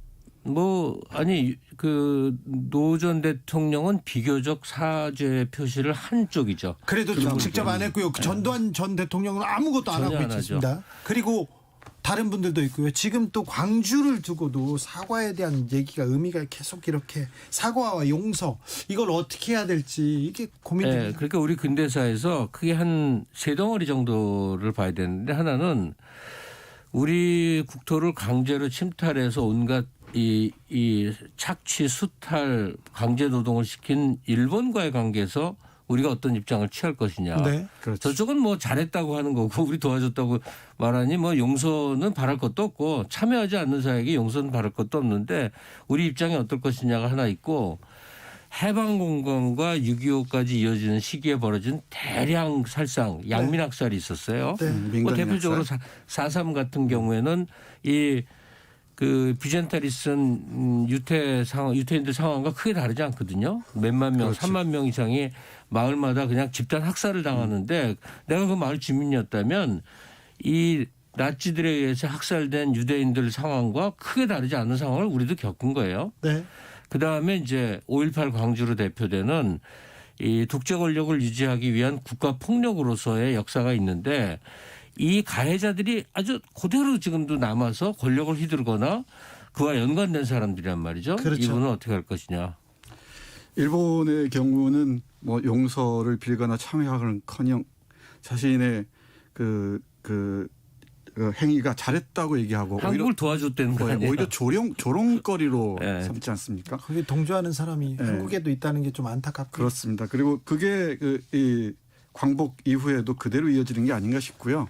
노 전 대통령은 비교적 사죄 표시를 한 쪽이죠. 그래도 직접 안 했고요. 전두환 전 대통령은 아무것도 안 전혀 하고 안 하죠. 있습니다. 그리고 다른 분들도 있고요. 지금 또 광주를 두고도 사과에 대한 얘기가 의미가 계속 이렇게 사과와 용서 이걸 어떻게 해야 될지 이게 고민됩니다. 네, 그러니까 우리 근대사에서 크게 한 세 덩어리 정도를 봐야 되는데 하나는 우리 국토를 강제로 침탈해서 온갖 이 착취, 수탈, 강제 노동을 시킨 일본과의 관계에서 우리가 어떤 입장을 취할 것이냐. 네. 그렇죠. 저쪽은 뭐 잘했다고 하는 거고 우리 도와줬다고 말하니 뭐 용서는 바랄 것도 없고 참여하지 않는 사회에게 용서는 바랄 것도 없는데 우리 입장이 어떨 것이냐가 하나 있고 해방공간과 6.25까지 이어지는 시기에 벌어진 대량 살상, 양민학살이 있었어요. 네. 뭐 대표적으로 4.3 같은 경우에는 그 비젠탈이 쓴 유태인들 상황과 크게 다르지 않거든요. 몇만 명, 3만 명 이상이 마을마다 그냥 집단 학살을 당하는데 내가 그 마을 주민이었다면 이 나치들에 의해서 학살된 유대인들 상황과 크게 다르지 않은 상황을 우리도 겪은 거예요. 네. 그다음에 이제 5.18 광주로 대표되는 이 독재 권력을 유지하기 위한 국가 폭력으로서의 역사가 있는데 이 가해자들이 아주 그대로 지금도 남아서 권력을 휘두르거나 그와 연관된 사람들이란 말이죠. 그렇죠. 이분은 어떻게 할 것이냐. 일본의 경우는 뭐 용서를 빌거나 참여하는커녕 자신의 그 행위가 잘했다고 얘기하고 한국을 도와줬다는 거 아니에요? 오히려 조롱거리로 네. 삼지 않습니까? 거기 동조하는 사람이 네. 한국에도 있다는 게 좀 안타깝고. 그렇습니다. 그리고 그게 이 광복 이후에도 그대로 이어지는 게 아닌가 싶고요.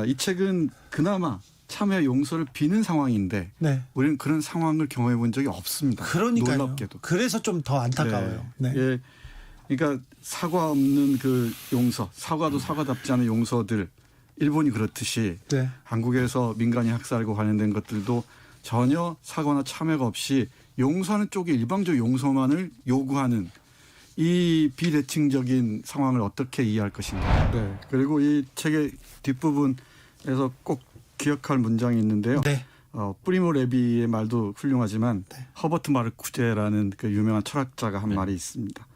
이 책은 그나마 참여 용서를 비는 상황인데 네. 우리는 그런 상황을 경험해 본 적이 없습니다. 그러니까요. 놀랍게도. 그래서 좀 더 안타까워요. 네. 예, 그러니까 사과 없는 그 용서, 사과도 사과답지 않은 용서들, 일본이 그렇듯이 네. 한국에서 민간인 학살과 관련된 것들도 전혀 사과나 참여가 없이 용서하는 쪽에 일방적 용서만을 요구하는 이 비대칭적인 상황을 어떻게 이해할 것인가. 네. 그리고 이 책의 뒷부분에서 꼭 기억할 문장이 있는데요. 네. 프리모 레비의 말도 훌륭하지만 네. 허버트 마르쿠제라는 그 유명한 철학자가 한 말이 있습니다.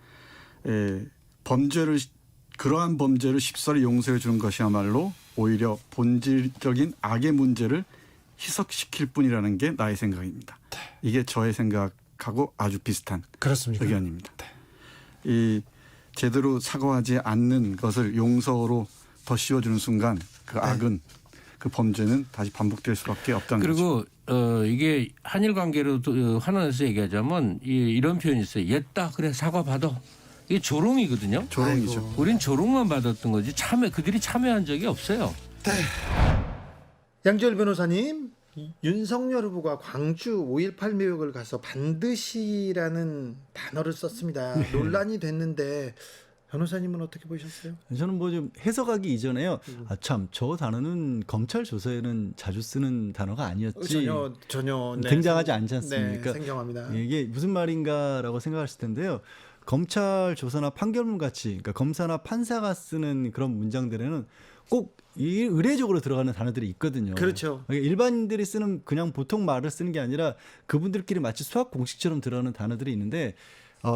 그러한 범죄를 쉽사리 용서해 주는 것이야말로 오히려 본질적인 악의 문제를 희석시킬 뿐이라는 게 나의 생각입니다. 네. 이게 저의 생각하고 아주 비슷한 그렇습니까? 의견입니다. 이 제대로 사과하지 않는 것을 용서로 더 씌워주는 순간 그 악은 그 범죄는 다시 반복될 수밖에 없다는 거죠. 그리고 이게 한일 관계로 환원해서 얘기하자면 이런 표현이 있어요. 옛다 그래 사과 받아. 이게 조롱이거든요. 조롱이죠. 아이고. 우린 조롱만 받았던 거지 그들이 참여한 적이 없어요. 양지열 변호사님, 윤석열 후보가 광주 5.18 묘역을 가서 반드시라는 단어를 썼습니다. 논란이 됐는데 변호사님은 어떻게 보셨어요? 저는 뭐 좀 해석하기 이전에요. 참 저 단어는 검찰 조서에는 자주 쓰는 단어가 아니었지. 전혀 등장하지 않지 않습니까? 네, 생경합니다. 이게 무슨 말인가라고 생각하실 텐데요. 검찰 조서나 판결문 같이, 그러니까 검사나 판사가 쓰는 그런 문장들에는 꼭 의례적으로 들어가는 단어들이 있거든요. 그렇죠. 그러니까 일반인들이 쓰는 그냥 보통 말을 쓰는 게 아니라 그분들끼리 마치 수학 공식처럼 들어가는 단어들이 있는데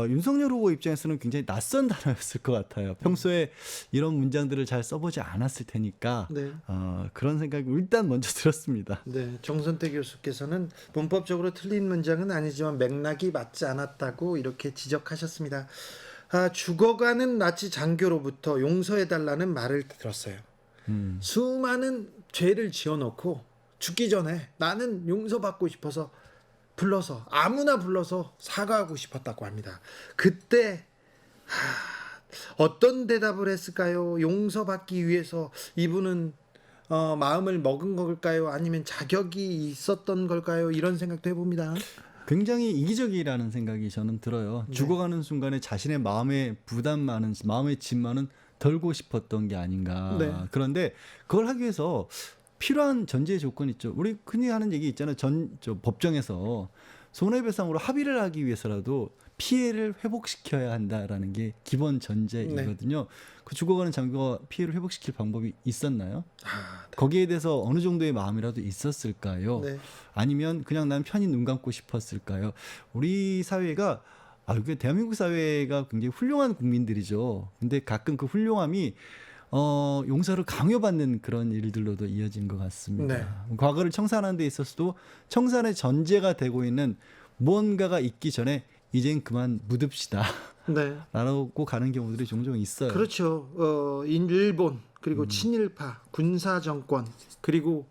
윤석열 후보 입장에서는 굉장히 낯선 단어였을 것 같아요. 평소에 이런 문장들을 잘 써보지 않았을 테니까 네. 그런 생각이 일단 먼저 들었습니다. 네, 정선태 교수께서는 문법적으로 틀린 문장은 아니지만 맥락이 맞지 않았다고 이렇게 지적하셨습니다. 죽어가는 나치 장교로부터 용서해달라는 말을 들었어요. 수많은 죄를 지어놓고 죽기 전에 나는 용서받고 싶어서 아무나 불러서 사과하고 싶었다고 합니다. 그때 어떤 대답을 했을까요? 용서받기 위해서 이분은 마음을 먹은 걸까요? 아니면 자격이 있었던 걸까요? 이런 생각도 해봅니다. 굉장히 이기적이라는 생각이 저는 들어요. 네. 죽어가는 순간에 자신의 마음의 마음의 짐만은 덜고 싶었던 게 아닌가. 네. 그런데 그걸 하기 위해서 필요한 전제 조건이 있죠. 우리 흔히 하는 얘기 있잖아요. 법정에서 손해배상으로 합의를 하기 위해서라도 피해를 회복시켜야 한다라는 게 기본 전제이거든요. 그 죽어가는 장교가 피해를 회복시킬 방법이 있었나요? 네. 거기에 대해서 어느 정도의 마음이라도 있었을까요? 네. 아니면 그냥 난 편히 눈 감고 싶었을까요? 우리 사회가 이게 대한민국 사회가 굉장히 훌륭한 국민들이죠. 근데 가끔 그 훌륭함이 용서를 강요받는 그런 일들로도 이어진 것 같습니다. 네. 과거를 청산하는 데 있어서도 청산의 전제가 되고 있는 무언가가 있기 전에 이젠 그만 묻읍시다. 네. 라고 가는 경우들이 종종 있어요. 그렇죠. 일본 그리고 친일파 군사 정권 그리고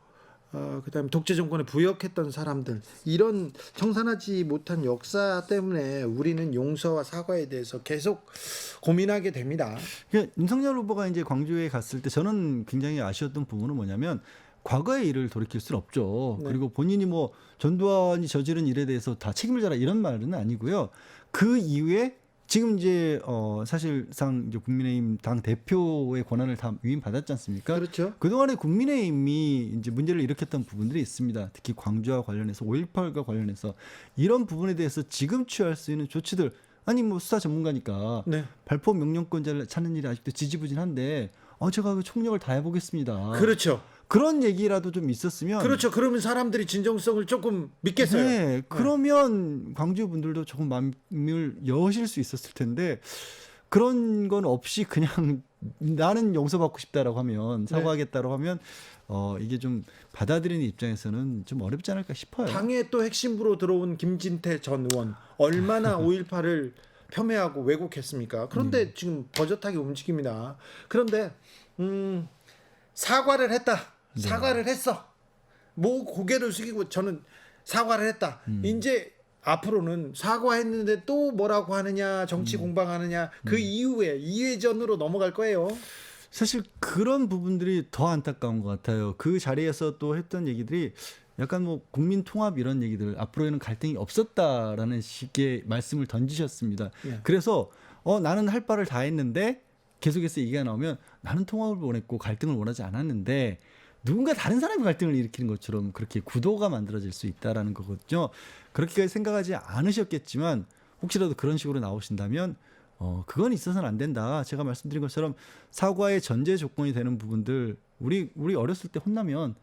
그다음에 독재 정권에 부역했던 사람들 이런 청산하지 못한 역사 때문에 우리는 용서와 사과에 대해서 계속 고민하게 됩니다. 그러니까 윤석열 후보가 이제 광주에 갔을 때 저는 굉장히 아쉬웠던 부분은 뭐냐면 과거의 일을 돌이킬 수는 없죠. 네. 그리고 본인이 뭐 전두환이 저지른 일에 대해서 다 책임을 져라 이런 말은 아니고요. 그 이후에 지금 이제 사실상 이제 국민의힘 당 대표의 권한을 다 위임받았지 않습니까? 그렇죠. 그동안에 국민의힘이 이제 문제를 일으켰던 부분들이 있습니다. 특히 광주와 관련해서 5.18과 관련해서 이런 부분에 대해서 지금 취할 수 있는 조치들 아니 뭐 수사 전문가니까 네. 발포 명령권자를 찾는 일이 아직도 지지부진한데 제가 그 총력을 다해보겠습니다. 그렇죠. 그런 얘기라도 좀 있었으면 그렇죠. 그러면 사람들이 진정성을 조금 믿겠어요. 네, 그러면 광주 분들도 조금 마음을 여실 수 있었을 텐데 그런 건 없이 그냥 나는 용서받고 싶다라고 하면 사과하겠다라고 하면 이게 좀 받아들이는 입장에서는 좀 어렵지 않을까 싶어요. 당에 또 핵심부로 들어온 김진태 전 의원 얼마나 5.18을 폄훼하고 왜곡했습니까? 그런데 지금 버젓하게 움직입니다. 그런데 사과를 했다. 사과를 했어. 뭐 고개를 숙이고 저는 사과를 했다. 이제 앞으로는 사과했는데 또 뭐라고 하느냐, 정치 공방하느냐, 그 이후에 이회전으로 넘어갈 거예요. 사실 그런 부분들이 더 안타까운 것 같아요. 그 자리에서 또 했던 얘기들이 약간 뭐 국민 통합 이런 얘기들, 앞으로에는 갈등이 없었다라는 식의 말씀을 던지셨습니다. 예. 그래서 나는 할 바를 다 했는데 계속해서 얘기가 나오면 나는 통합을 원했고 갈등을 원하지 않았는데 누군가 다른 사람이 갈등을 일으키는 것처럼 그렇게 구도가 만들어질 수 있다라는 거거든요. 그렇게까지 생각하지 않으셨겠지만 혹시라도 그런 식으로 나오신다면 그건 있어서는 안 된다. 제가 말씀드린 것처럼 사과의 전제 조건이 되는 부분들, 우리 어렸을 때 혼나면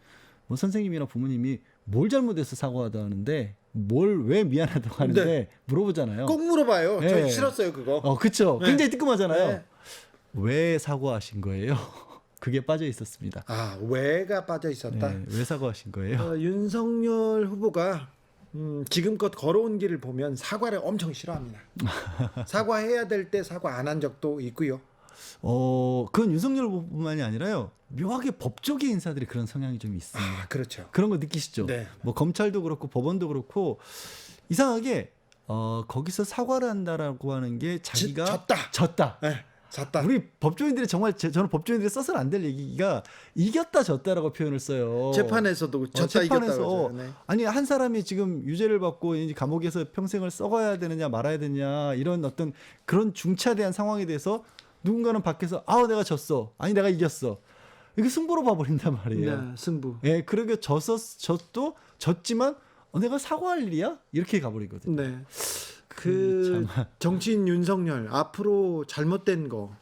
뭐 선생님이나 부모님이 뭘 잘못해서 사과하다 하는데 뭘 왜 미안하다고 하는데 네. 물어보잖아요. 꼭 물어봐요. 저 네. 싫었어요 그거. 그렇죠. 네. 굉장히 뜨끔하잖아요. 네. 왜 사과하신 거예요? 그게 빠져 있었습니다. 아, 왜가 빠져 있었다. 네, 왜 사과하신 거예요? 윤석열 후보가 지금껏 걸어온 길을 보면 사과를 엄청 싫어합니다. 사과해야 될 때 사과 안 한 적도 있고요. 그건 윤석열 후보뿐만이 아니라요. 묘하게 법조계 인사들이 그런 성향이 좀 있습니다. 아, 그렇죠. 그런 거 느끼시죠? 네. 뭐 검찰도 그렇고 법원도 그렇고 이상하게 거기서 사과를 한다라고 하는 게 자기가 졌다. 네, 졌다. 우리 법조인들이 정말 저는 법조인들이 써서는 안 될 얘기가 이겼다 졌다라고 표현을 써요. 재판에서도 졌다 이겼다. 네. 아니 한 사람이 지금 유죄를 받고 이제 감옥에서 평생을 썩어야 되느냐 말아야 되느냐 이런 어떤 그런 중차대한 상황에 대해서 누군가는 밖에서 내가 졌어. 아니 내가 이겼어. 이게 승부로 봐버린단 말이에요. 네, 승부. 예, 그러게 졌지만 내가 사과할 일이야? 이렇게 가버리거든요. 네. 그 정치인 윤석열 앞으로 잘못된 거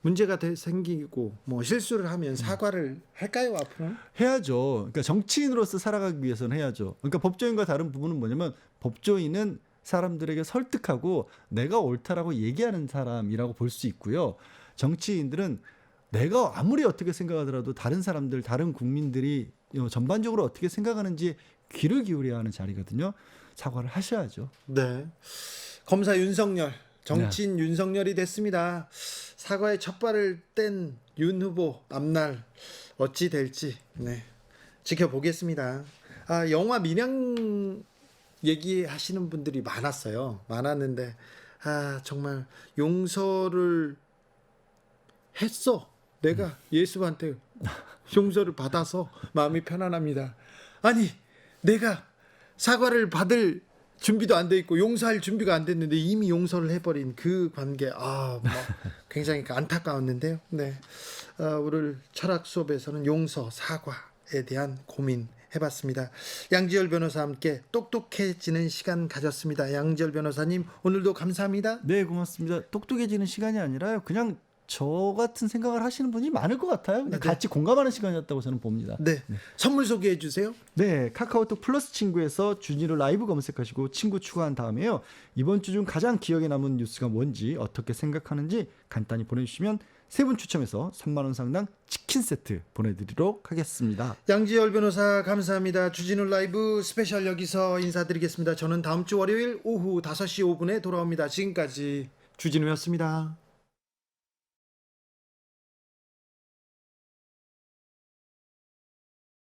문제가 생기고 뭐 실수를 하면 사과를 할까요 앞으로? 해야죠. 그러니까 정치인으로서 살아가기 위해서는 해야죠. 그러니까 법조인과 다른 부분은 뭐냐면 법조인은 사람들에게 설득하고 내가 옳다라고 얘기하는 사람이라고 볼 수 있고요. 정치인들은 내가 아무리 어떻게 생각하더라도 다른 사람들, 다른 국민들이 전반적으로 어떻게 생각하는지 귀를 기울여야 하는 자리거든요. 사과를 하셔야죠. 네. 검사 윤석열, 정치인 윤석열이 됐습니다. 사과의 첫 발을 뗀 윤 후보 앞날 어찌 될지 지켜보겠습니다. 영화 민양 얘기하시는 분들이 많았는데 정말 용서를 했어. 내가 예수한테 용서를 받아서 마음이 편안합니다. 아니 내가 사과를 받을 준비도 안 돼 있고 용서할 준비가 안 됐는데 이미 용서를 해버린 그 관계 굉장히 안타까웠는데요. 네, 오늘 철학 수업에서는 용서, 사과에 대한 고민 해봤습니다. 양지열 변호사와 함께 똑똑해지는 시간 가졌습니다. 양지열 변호사님 오늘도 감사합니다. 네, 고맙습니다. 똑똑해지는 시간이 아니라요. 그냥 저 같은 생각을 하시는 분이 많을 것 같아요. 그냥 같이 공감하는 시간이었다고 저는 봅니다. 네. 선물 소개해 주세요. 네, 카카오톡 플러스 친구에서 주진우 라이브 검색하시고 친구 추가한 다음에요. 이번 주 중 가장 기억에 남은 뉴스가 뭔지 어떻게 생각하는지 간단히 보내주시면 3분 추첨해서 3만 원 상당 치킨 세트 보내드리도록 하겠습니다. 양지열 변호사 감사합니다. 주진우 라이브 스페셜 여기서 인사드리겠습니다. 저는 다음 주 월요일 오후 5시 5분에 돌아옵니다. 지금까지 주진우였습니다.